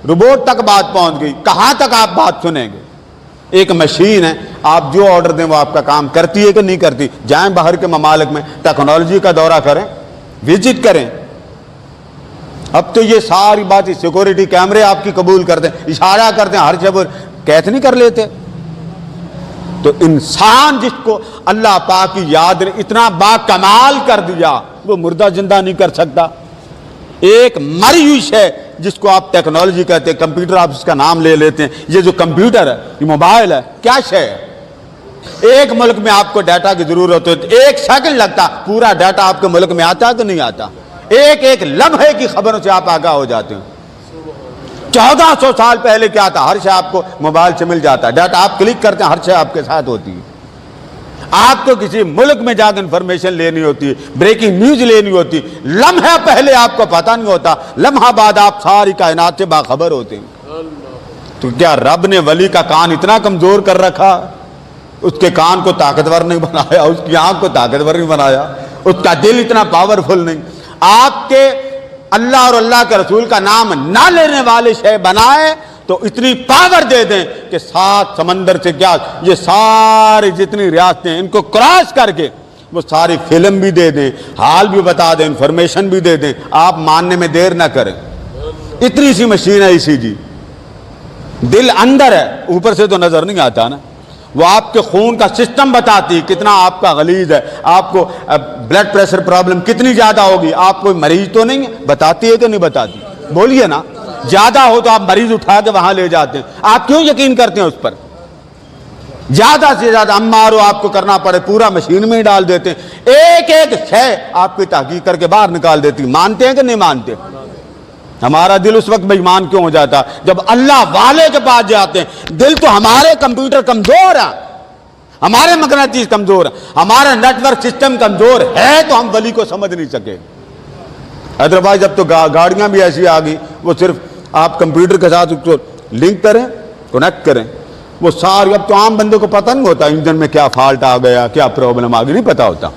روبوٹ تک بات پہنچ گئی، کہاں تک آپ بات سنیں گے؟ ایک مشین ہے، آپ جو آرڈر دیں وہ آپ کا کام کرتی ہے کہ نہیں کرتی؟ جائیں باہر کے ممالک میں، ٹیکنالوجی کا دورہ کریں، وزٹ کریں، اب تو یہ ساری باتیں سیکورٹی کیمرے آپ کی قبول کرتے ہیں، اشارہ کرتے ہیں، ہر جگہ کیچ نہیں کر لیتے۔ تو انسان جس کو اللہ پاک کی یاد نے اتنا با کمال کر دیا وہ مردہ زندہ نہیں کر سکتا۔ ایک مری ہوئی شے جس کو آپ ٹیکنالوجی کہتے ہیں، کمپیوٹر آپ اس کا نام لے لیتے ہیں، یہ جو کمپیوٹر ہے، یہ موبائل ہے، کیا شے ہے؟ ایک ملک میں آپ کو ڈیٹا کی ضرورت ہوتی ہے، ایک سیکنڈ لگتا پورا ڈیٹا آپ کے ملک میں آتا ہے کہ نہیں آتا؟ ایک ایک لمحے کی خبروں سے آپ آگاہ ہو جاتے ہیں۔ 1400 سال پہلے کیا تھا؟ ہر شے آپ کو موبائل سے مل جاتا ہے، ڈیٹا آپ کلک کرتے ہیں، ہر شے آپ کے ساتھ ہوتی ہے۔ آپ کو کسی ملک میں جا کر انفارمیشن لینی ہوتی ہے، بریکنگ نیوز لینی ہوتی، لمحہ پہلے آپ کو پتہ نہیں ہوتا، لمحہ بعد آپ ساری کائنات سے باخبر ہوتے ہیں۔ تو کیا رب نے ولی کا کان اتنا کمزور کر رکھا؟ اس کے کان کو طاقتور نہیں بنایا، اس کی آنکھ کو طاقتور نہیں بنایا، اس کا دل اتنا پاورفل نہیں؟ آپ کے اللہ اور اللہ کے رسول کا نام نہ لینے والے شے بنائے تو اتنی پاور دے دیں کہ 7 سمندر سے کیا یہ ساری جتنی ریاستیں ان کو کراس کر کے وہ ساری فلم بھی دے دیں، حال بھی بتا دیں، انفارمیشن بھی دے دیں، آپ ماننے میں دیر نہ کریں۔ اتنی سی مشین ہے اسی جی، دل اندر ہے، اوپر سے تو نظر نہیں آتا نا۔ وہ آپ کے خون کا سسٹم بتاتی کتنا آپ کا غلیظ ہے، آپ کو بلڈ پریشر پرابلم کتنی زیادہ ہوگی، آپ کوئی مریض تو نہیں ہے، بتاتی ہے کہ نہیں بتاتی؟ بولیے نا، زیادہ ہو تو آپ مریض اٹھا کے وہاں لے جاتے ہیں، آپ کیوں یقین کرتے ہیں اس پر؟ زیادہ سے زیادہ امارو آپ کو کرنا پڑے پورا مشین میں ہی ڈال دیتے ہیں، ایک ایک شے آپ کی تحقیق کر کے باہر نکال دیتی۔ مانتے ہیں کہ نہیں مانتے؟ ہمارا دل اس وقت بے ایمان کیوں ہو جاتا جب اللہ والے کے پاس جاتے ہیں؟ دل تو ہمارے کمپیوٹر کمزور ہے، ہمارے مقناطیس کمزور ہے، ہمارا نیٹ ورک سسٹم کمزور ہے، تو ہم ولی کو سمجھ نہیں سکے۔ ادروائز اب تو گاڑیاں بھی ایسی آ گئی، وہ صرف آپ کمپیوٹر کے ساتھ اس کو لنک کریں، کنیکٹ کریں، وہ ساری، اب تو عام بندے کو پتہ نہیں ہوتا انجن میں کیا فالٹ آ گیا، کیا پرابلم آ گئی، نہیں پتہ ہوتا۔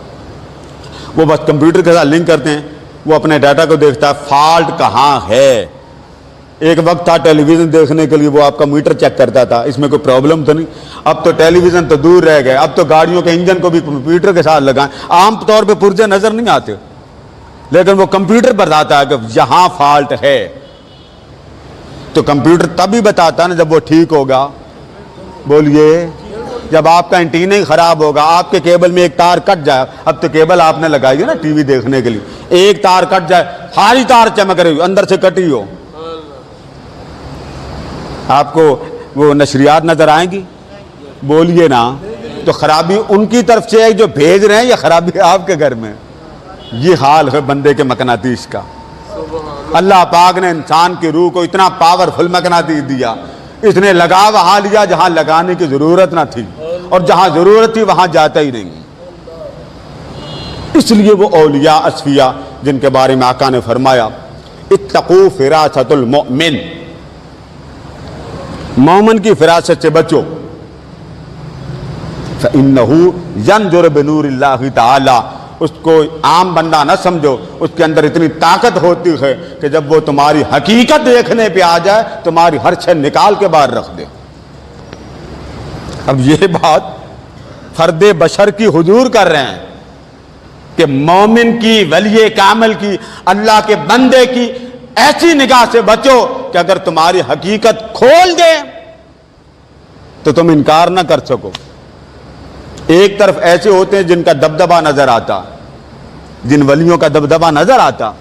وہ بس کمپیوٹر کے ساتھ لنک کرتے ہیں، وہ اپنے ڈیٹا کو دیکھتا ہے فالٹ کہاں ہے۔ ایک وقت تھا ٹیلی ویژن دیکھنے کے لیے وہ آپ کا میٹر چیک کرتا تھا، اس میں کوئی پرابلم تو نہیں۔ اب تو ٹیلی ویژن تو دور رہ گئے، اب تو گاڑیوں کے انجن کو بھی کمپیوٹر کے ساتھ لگائیں، عام طور پہ پرزے نظر نہیں آتے، لیکن وہ کمپیوٹر بتاتا ہے کہ یہاں فالٹ ہے۔ تو کمپیوٹر تب ہی بتاتا ہے نا جب وہ ٹھیک ہوگا۔ بولیے، جب آپ کا اینٹینا ہی خراب ہوگا، آپ کے کیبل میں ایک تار کٹ جائے، اب تو کیبل آپ نے لگائی ہے نا ٹی وی دیکھنے کے لیے، ایک تار کٹ جائے، ساری تار چمک رہی ہو، اندر سے کٹی ہو، آپ کو وہ نشریات نظر آئیں گی؟ بولیے نا۔ تو خرابی ان کی طرف سے ہے جو بھیج رہے ہیں، یا خرابی آپ کے گھر میں؟ یہ حال ہے بندے کے مقناطیس کا۔ اللہ پاک نے انسان کی روح کو اتنا پاورفل مقناطیس دیا، اس نے لگا وہاں لیا جہاں لگانے کی ضرورت نہ تھی، اور جہاں ضرورت تھی وہاں جاتا ہی نہیں۔ اس لیے وہ اولیاء اصفیاء جن کے بارے میں آقا نے فرمایا اتقوا فراست المؤمن، مومن کی فراست سے بچو، فإنہ ینظر بنور اللہ تعالی، اس کو عام بندہ نہ سمجھو، اس کے اندر اتنی طاقت ہوتی ہے کہ جب وہ تمہاری حقیقت دیکھنے پہ آ جائے تمہاری ہر شے نکال کے باہر رکھ دے۔ اب یہ بات فرد بشر کی حضور کر رہے ہیں کہ مومن کی، ولی کامل کی، اللہ کے بندے کی ایسی نگاہ سے بچو کہ اگر تمہاری حقیقت کھول دے تو تم انکار نہ کر سکو۔ ایک طرف ایسے ہوتے ہیں جن کا دبدبہ نظر آتا، جن ولیوں کا دبدبہ نظر آتا،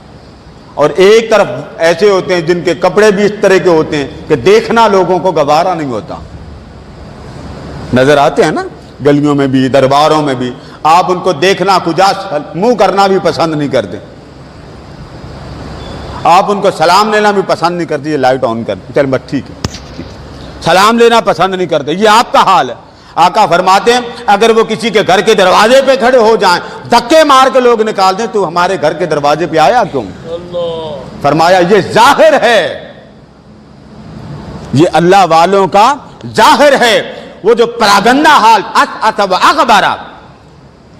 اور ایک طرف ایسے ہوتے ہیں جن کے کپڑے بھی اس طرح کے ہوتے ہیں کہ دیکھنا لوگوں کو گوارا نہیں ہوتا۔ نظر آتے ہیں نا گلیوں میں بھی، درباروں میں بھی، آپ ان کو دیکھنا کجا منہ کرنا بھی پسند نہیں کرتے، آپ ان کو سلام لینا بھی پسند نہیں کرتے، یہ لائٹ آن کر چل بس ٹھیک ہے، سلام لینا پسند نہیں کرتے۔ یہ آپ کا حال ہے۔ آقا فرماتے ہیں اگر وہ کسی کے گھر کے دروازے پہ کھڑے ہو جائیں، دھکے مار کے لوگ نکال دیں، تو ہمارے گھر کے دروازے پہ آیا کیوں؟ فرمایا یہ ظاہر ہے، یہ اللہ والوں کا ظاہر ہے۔ وہ جو پراگندہ حال اخبارہ،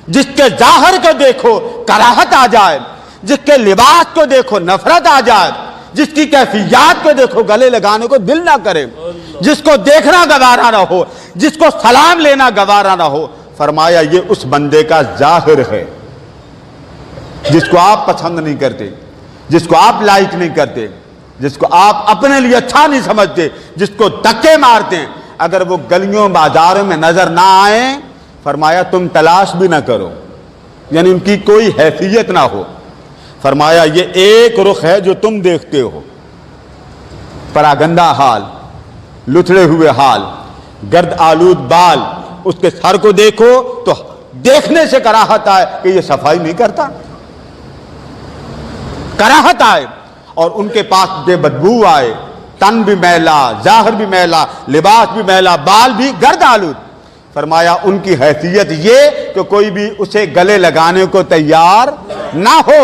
جس کے ظاہر کو دیکھو کراہت آ جائے، جس کے لباس کو دیکھو نفرت آ جائے، جس کی کیفیات کو دیکھو گلے لگانے کو دل نہ کرے، جس کو دیکھنا گوارا نہ ہو، جس کو سلام لینا گوارا نہ ہو، فرمایا یہ اس بندے کا ظاہر ہے، جس کو آپ پسند نہیں کرتے، جس کو آپ لائک نہیں کرتے، جس کو آپ اپنے لیے اچھا نہیں سمجھتے، جس کو دھکے مارتے ہیں۔ اگر وہ گلیوں بازاروں میں نظر نہ آئیں فرمایا تم تلاش بھی نہ کرو، یعنی ان کی کوئی حیثیت نہ ہو۔ فرمایا یہ ایک رخ ہے جو تم دیکھتے ہو، پراگندہ حال، لتھڑے ہوئے حال، گرد آلود بال، اس کے سر کو دیکھو تو دیکھنے سے کراہت آئے کہ یہ صفائی نہیں کرتا، کراہت آئے، اور ان کے پاس بے بدبو آئے، تن بھی میلا، ظاہر بھی میلا، لباس بھی میلا، بال بھی گرد آلود۔ فرمایا ان کی حیثیت یہ کہ کوئی بھی اسے گلے لگانے کو تیار نہ ہو۔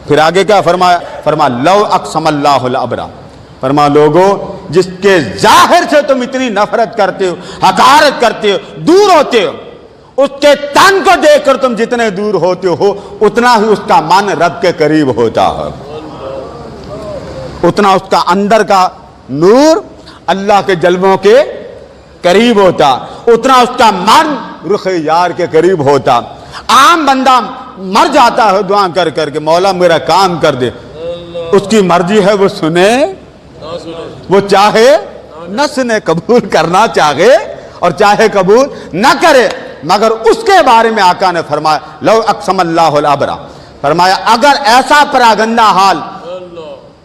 پھر آگے کیا فرمایا؟ فرمایا لو اقسم اللہ الابرا، فرمایا لوگوں جس کے ظاہر سے تم اتنی نفرت کرتے ہو، حقارت کرتے ہو، دور ہوتے ہو، اس کے تن کو دیکھ کر تم جتنے دور ہوتے ہو اتنا ہی اس کا من رب کے قریب ہوتا ہے، اتنا اس کا اندر کا نور اللہ کے جلووں کے قریب ہوتا، اتنا اس کا من رخ یار کے قریب ہوتا۔ عام بندہ مر جاتا ہے دعا کر کر کے مولا میرا کام کر دے، اس کی مرضی ہے وہ سنے وہ چاہے نہ سنے، قبول کرنا چاہے اور چاہے قبول نہ کرے، مگر اس کے بارے میں آقا نے فرمایا لو اقسم اللہ الابرا، فرمایا اگر ایسا پراگندہ حال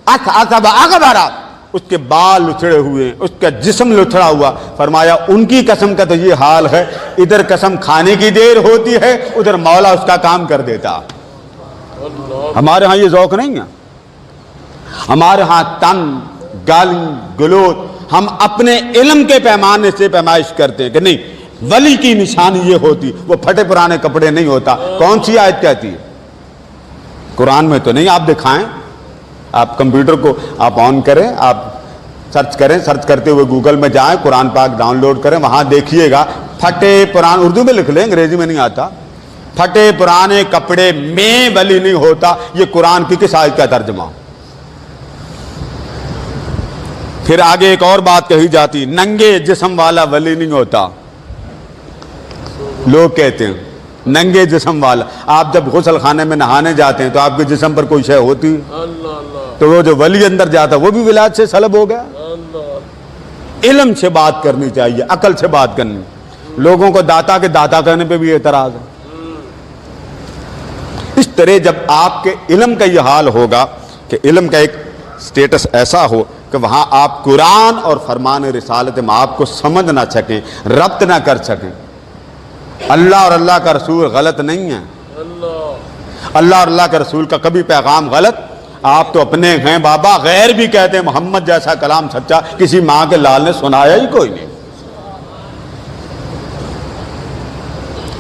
اغبرا، اس کے بال لتھڑے ہوئے، اس کا جسم لتھڑا ہوا، فرمایا ان کی قسم کا تو یہ حال ہے، ادھر قسم کھانے کی دیر ہوتی ہے ادھر مولا اس کا کام کر دیتا۔ ہمارے ہاں یہ ذوق نہیں ہے، ہمارے ہاں تن گال گلوت ہم اپنے علم کے پیمانے سے پیمائش کرتے ہیں کہ نہیں ولی کی نشانی یہ ہوتی، وہ پھٹے پرانے کپڑے نہیں ہوتا۔ کون سی آیت کہتی ہے؟ قرآن میں تو نہیں، آپ دکھائیں، آپ کمپیوٹر کو آپ آن کریں، آپ سرچ کریں، سرچ کرتے ہوئے گوگل میں جائیں، قرآن پاک ڈاؤن لوڈ کریں، وہاں دیکھیے گا پھٹے پرانے، اردو میں لکھ لیں انگریزی میں نہیں آتا، پھٹے پرانے کپڑے میں ولی نہیں ہوتا، یہ قرآن کی کس آیت کا ترجمہ؟ پھر آگے ایک اور بات کہی جاتی، ننگے جسم والا ولی نہیں ہوتا، لوگ کہتے ہیں ننگے جسم والا، آپ جب غسل خانے میں نہانے جاتے ہیں تو آپ کے جسم پر کوئی شے ہوتی، تو وہ جو ولی اندر جاتا وہ بھی ولایت سے سلب ہو گیا۔ علم سے بات کرنی چاہیے، عقل سے بات کرنی، لوگوں کو داتا کے داتا کہنے پہ بھی اعتراض ہے۔ اس طرح جب آپ کے علم کا یہ حال ہوگا کہ علم کا ایک سٹیٹس ایسا ہو کہ وہاں آپ قرآن اور فرمان رسالت آپ کو سمجھ نہ سکیں، ربط نہ کر سکیں۔ اللہ اور اللہ کا رسول غلط نہیں ہے، اللہ اور اللہ کے رسول کا کبھی پیغام غلط، آپ تو اپنے ہیں بابا، غیر بھی کہتے ہیں محمد جیسا کلام سچا کسی ماں کے لال نے سنایا ہی کوئی نہیں۔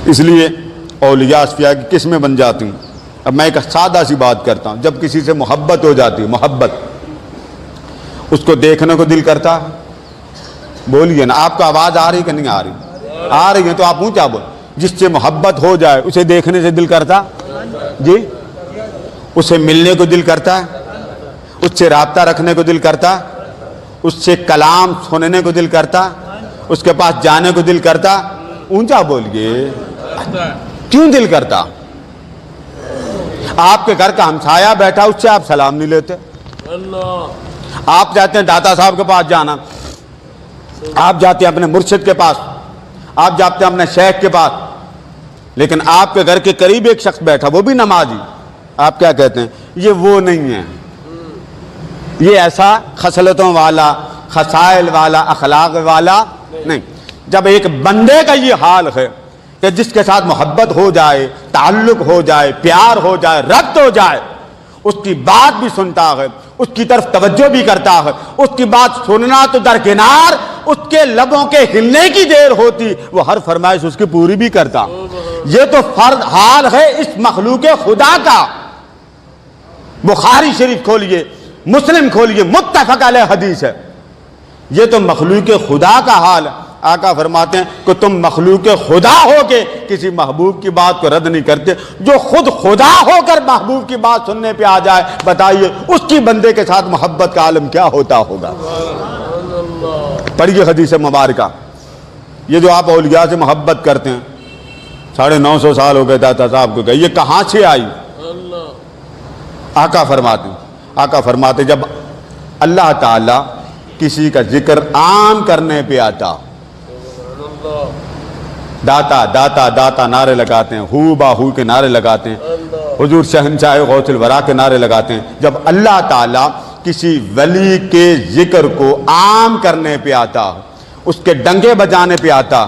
اس لیے اولیاء اصفیاء کی قسمیں بن جاتی ہیں۔ اب میں ایک سادہ سی بات کرتا ہوں، جب کسی سے محبت ہو جاتی ہے، محبت، اس کو دیکھنے کو دل کرتا ہے، بولیے نا، آپ کو آواز آ رہی کہ نہیں آ رہی؟ آ رہی ہے تو آپ اونچا بول۔ جس سے محبت ہو جائے اسے دیکھنے سے دل کرتا جی، اسے ملنے کو دل کرتا ہے، اس سے رابطہ رکھنے کو دل کرتا، اس سے کلام سننے کو دل کرتا، اس کے پاس جانے کو دل کرتا۔ اونچا بولیے، کیوں دل کرتا؟ آپ کے گھر کا ہمسایہ بیٹھا، اس سے آپ سلام نہیں لیتے، آپ جاتے ہیں داتا صاحب کے پاس جانا، آپ جاتے ہیں اپنے مرشد کے پاس، آپ جاتے ہیں اپنے شیخ کے پاس، لیکن آپ کے گھر کے قریب ایک شخص بیٹھا وہ بھی نمازی، آپ کیا کہتے ہیں؟ یہ وہ نہیں ہے، یہ ایسا خصلتوں والا، خصائل والا، اخلاق والا نہیں۔ جب ایک بندے کا یہ حال ہے کہ جس کے ساتھ محبت ہو جائے، تعلق ہو جائے، پیار ہو جائے، ربط ہو جائے، اس کی بات بھی سنتا ہے، اس کی طرف توجہ بھی کرتا ہے، اس کی بات سننا تو درکنار، اس کے لبوں کے ہلنے کی دیر ہوتی وہ ہر فرمائش اس کی پوری بھی کرتا۔ یہ تو فرض حال ہے اس مخلوق خدا کا۔ بخاری شریف کھولیے، مسلم کھولیے، متفق علیہ حدیث ہے، یہ تو مخلوق خدا کا حال ہے۔ آقا فرماتے ہیں کہ تم مخلوق خدا ہو کے کسی محبوب کی بات کو رد نہیں کرتے، جو خود خدا ہو کر محبوب کی بات سننے پہ آ جائے، بتائیے اس کی بندے کے ساتھ محبت کا عالم کیا ہوتا ہوگا۔ پڑھیے حدیث مبارکہ، یہ جو آپ اولیاء سے محبت کرتے ہیں، 950 سال ہو گئے داتا صاحب کو گئے، یہ کہاں سے آئی؟ آقا فرماتے جب اللہ تعالیٰ کسی کا ذکر عام کرنے پہ آتا، داتا داتا داتا نعرے لگاتے ہیں، ہو با ہو کے نعرے لگاتے ہیں، حضور شہنشاہ غوث الورا کے نعرے لگاتے ہیں، جب اللہ تعالیٰ کسی ولی کے ذکر کو عام کرنے پہ آتا، اس کے ڈنگے بجانے پہ آتا،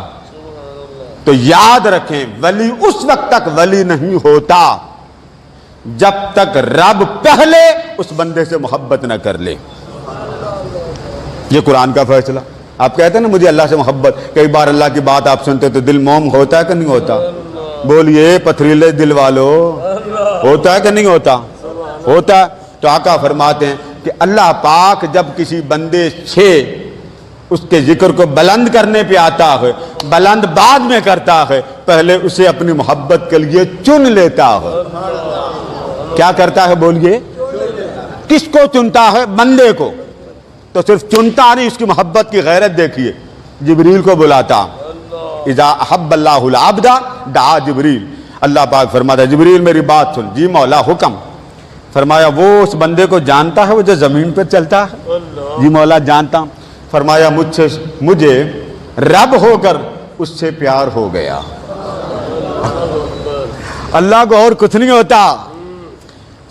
تو یاد رکھیں ولی اس وقت تک ولی نہیں ہوتا جب تک رب پہلے اس بندے سے محبت نہ کر لے۔ یہ قرآن کا فیصلہ۔ آپ کہتے ہیں نا مجھے اللہ سے محبت، کئی بار اللہ کی بات آپ سنتے تو دل موم ہوتا ہے کہ نہیں ہوتا؟ بولیے پتھریلے دل والو، ہوتا ہے کہ نہیں ہوتا؟ ہوتا ہے۔ تو آقا فرماتے ہیں کہ اللہ پاک جب کسی بندے سے اس کے ذکر کو بلند کرنے پہ آتا ہے، بلند بعد میں کرتا ہے، پہلے اسے اپنی محبت کے لیے چن لیتا ہے۔ کیا کرتا ہے بولیے؟ کس کو چنتا ہے؟ بندے کو۔ تو صرف چنتا نہیں، اس کی محبت کی غیرت دیکھیے۔ جبریل کو بلاتا، اذا احب اللہ العبد دعا جبریل، اللہ پاک فرماتا ہے جبریل میری بات سن۔ جی مولا حکم۔ فرمایا وہ اس بندے کو جانتا ہے وہ جو زمین پر چلتا ہے؟ جی مولا جانتا ہوں۔ فرمایا مجھے رب ہو کر اس سے پیار ہو گیا۔ اللہ کو اور کچھ نہیں ہوتا،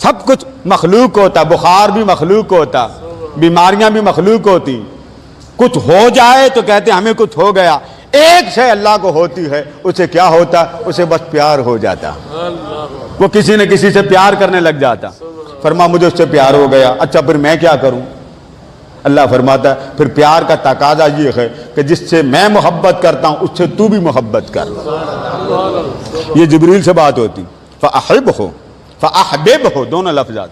سب کچھ مخلوق ہوتا، بخار بھی مخلوق ہوتا، بیماریاں بھی مخلوق ہوتی، کچھ ہو جائے تو کہتے ہیں ہمیں کچھ ہو گیا۔ ایک شے اللہ کو ہوتی ہے، اسے کیا ہوتا؟ اسے بس پیار ہو جاتا، وہ کسی نے کسی سے پیار کرنے لگ جاتا۔ فرما مجھے اس سے پیار ہو گیا، اچھا پھر میں کیا کروں؟ اللہ فرماتا ہے پھر پیار کا تقاضا یہ ہے کہ جس سے میں محبت کرتا ہوں اس سے تو بھی محبت کر۔ یہ جبریل سے بات ہوتی، فَأَحِبْهُ فَأَحْبِبْهُ دونوں لفظات۔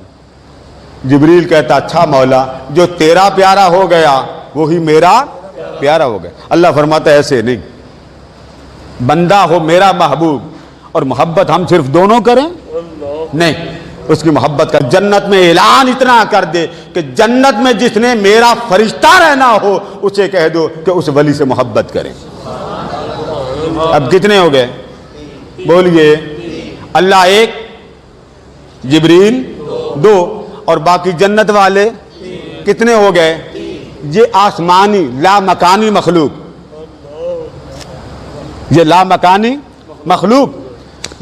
جبریل کہتا اچھا مولا جو تیرا پیارا ہو گیا وہی میرا پیارا ہو گیا۔ اللہ فرماتا ہے ایسے نہیں، بندہ ہو میرا محبوب اور محبت ہم صرف دونوں کریں؟ نہیں، اس کی محبت کا جنت میں اعلان اتنا کر دے کہ جنت میں جس نے میرا فرشتہ رہنا ہو اسے کہہ دو کہ اس ولی سے محبت کریں۔ اب کتنے ہو گئے بولیے؟ اللہ ایک، جبریل دو، اور باقی جنت والے کتنے ہو گئے؟ یہ آسمانی لا مکانی مخلوق، یہ لا مکانی مخلوق۔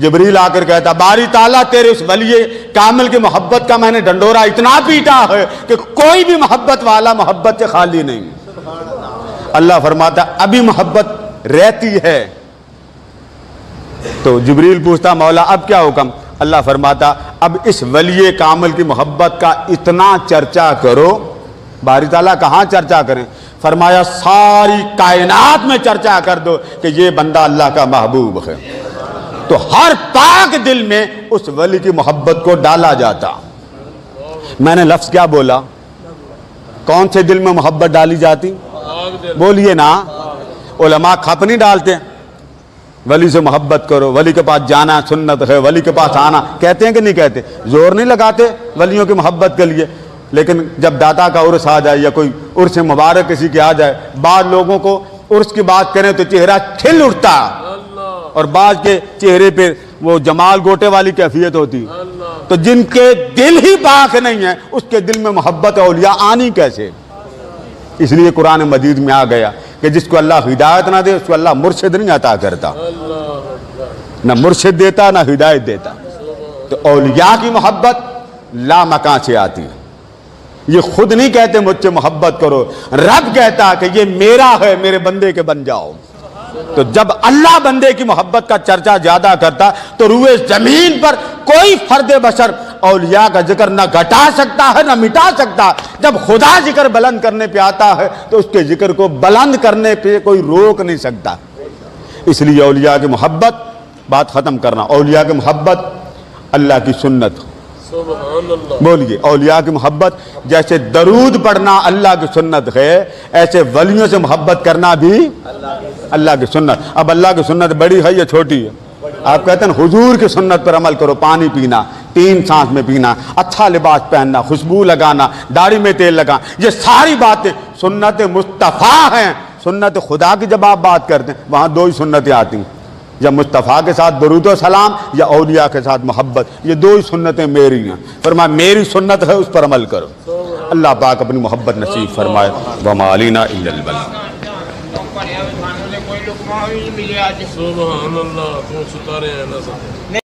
جبریل آ کر کہتا باری تعالیٰ تیرے اس ولی کامل کی محبت کا میں نے ڈنڈورا اتنا پیٹا ہے کہ کوئی بھی محبت والا محبت سے خالی نہیں۔ اللہ فرماتا ابھی محبت رہتی ہے۔ تو جبریل پوچھتا مولا اب کیا حکم؟ اللہ فرماتا اب اس ولی کامل کی محبت کا اتنا چرچا کرو۔ باری تعالیٰ کہاں چرچا کریں؟ فرمایا ساری کائنات میں چرچا کر دو کہ یہ بندہ اللہ کا محبوب ہے۔ تو ہر پاک دل میں اس ولی کی محبت کو ڈالا جاتا۔ میں نے لفظ کیا بولا؟ کون سے دل میں محبت ڈالی جاتی؟ بولیے نا۔ علماء کھپ نہیں ڈالتے ولی سے محبت کرو، ولی کے پاس جانا سنت ہے، ولی کے پاس آنا، کہتے ہیں کہ نہیں کہتے؟ زور نہیں لگاتے ولیوں کی محبت کے لیے، لیکن جب داتا کا عرس آ جائے یا کوئی عرس مبارک کسی کے آ جائے، بعض لوگوں کو عرس کی بات کریں تو چہرہ کھل اٹھتا، اور بعض کے چہرے پہ وہ جمال گوٹے والی کیفیت ہوتی۔ تو جن کے دل ہی پاک نہیں ہے اس کے دل میں محبت اولیاء آنی کیسے؟ اس لیے قرآن مجید میں آ گیا کہ جس کو اللہ ہدایت نہ دے اس کو اللہ مرشد نہیں عطا کرتا، نہ مرشد دیتا نہ ہدایت دیتا۔ تو اولیاء کی محبت لا مکان سے آتی ہے، یہ خود نہیں کہتے مجھ سے محبت کرو، رب کہتا کہ یہ میرا ہے میرے بندے کے بن جاؤ۔ تو جب اللہ بندے کی محبت کا چرچا زیادہ کرتا تو روئے زمین پر کوئی فرد بشر اولیاء کا ذکر نہ گھٹا سکتا ہے نہ مٹا سکتا۔ جب خدا ذکر بلند کرنے پہ آتا ہے تو اس کے ذکر کو بلند کرنے پہ کوئی روک نہیں سکتا۔ اس لیے اولیاء کی محبت، بات ختم کرنا، اولیاء کی محبت اللہ کی سنت۔ بولیے اولیاء کی محبت جیسے درود پڑھنا اللہ کی سنت ہے، ایسے ولیوں سے محبت کرنا بھی اللہ کی سنت۔ اب اللہ کی سنت بڑی ہے یا چھوٹی ہے؟ آپ کہتے ہیں حضور کی سنت پر عمل کرو، پانی پینا 3 سانس میں پینا، اچھا لباس پہننا، خوشبو لگانا، داڑھی میں تیل لگانا، یہ ساری باتیں سنت مصطفیٰ ہیں۔ سنت خدا کی جب آپ بات کرتے ہیں وہاں 2 ہی سنتیں آتی ہیں، یا مصطفیٰ کے ساتھ درود و سلام یا اولیاء کے ساتھ محبت، یہ 2 ہی سنتیں میری ہیں۔ فرمایا میری سنت ہے اس پر عمل کرو۔ اللہ پاک اپنی محبت نصیب فرمائے. وما علینا الا البلاغ. سبحان اللہ تو ستارے ہیں نا سب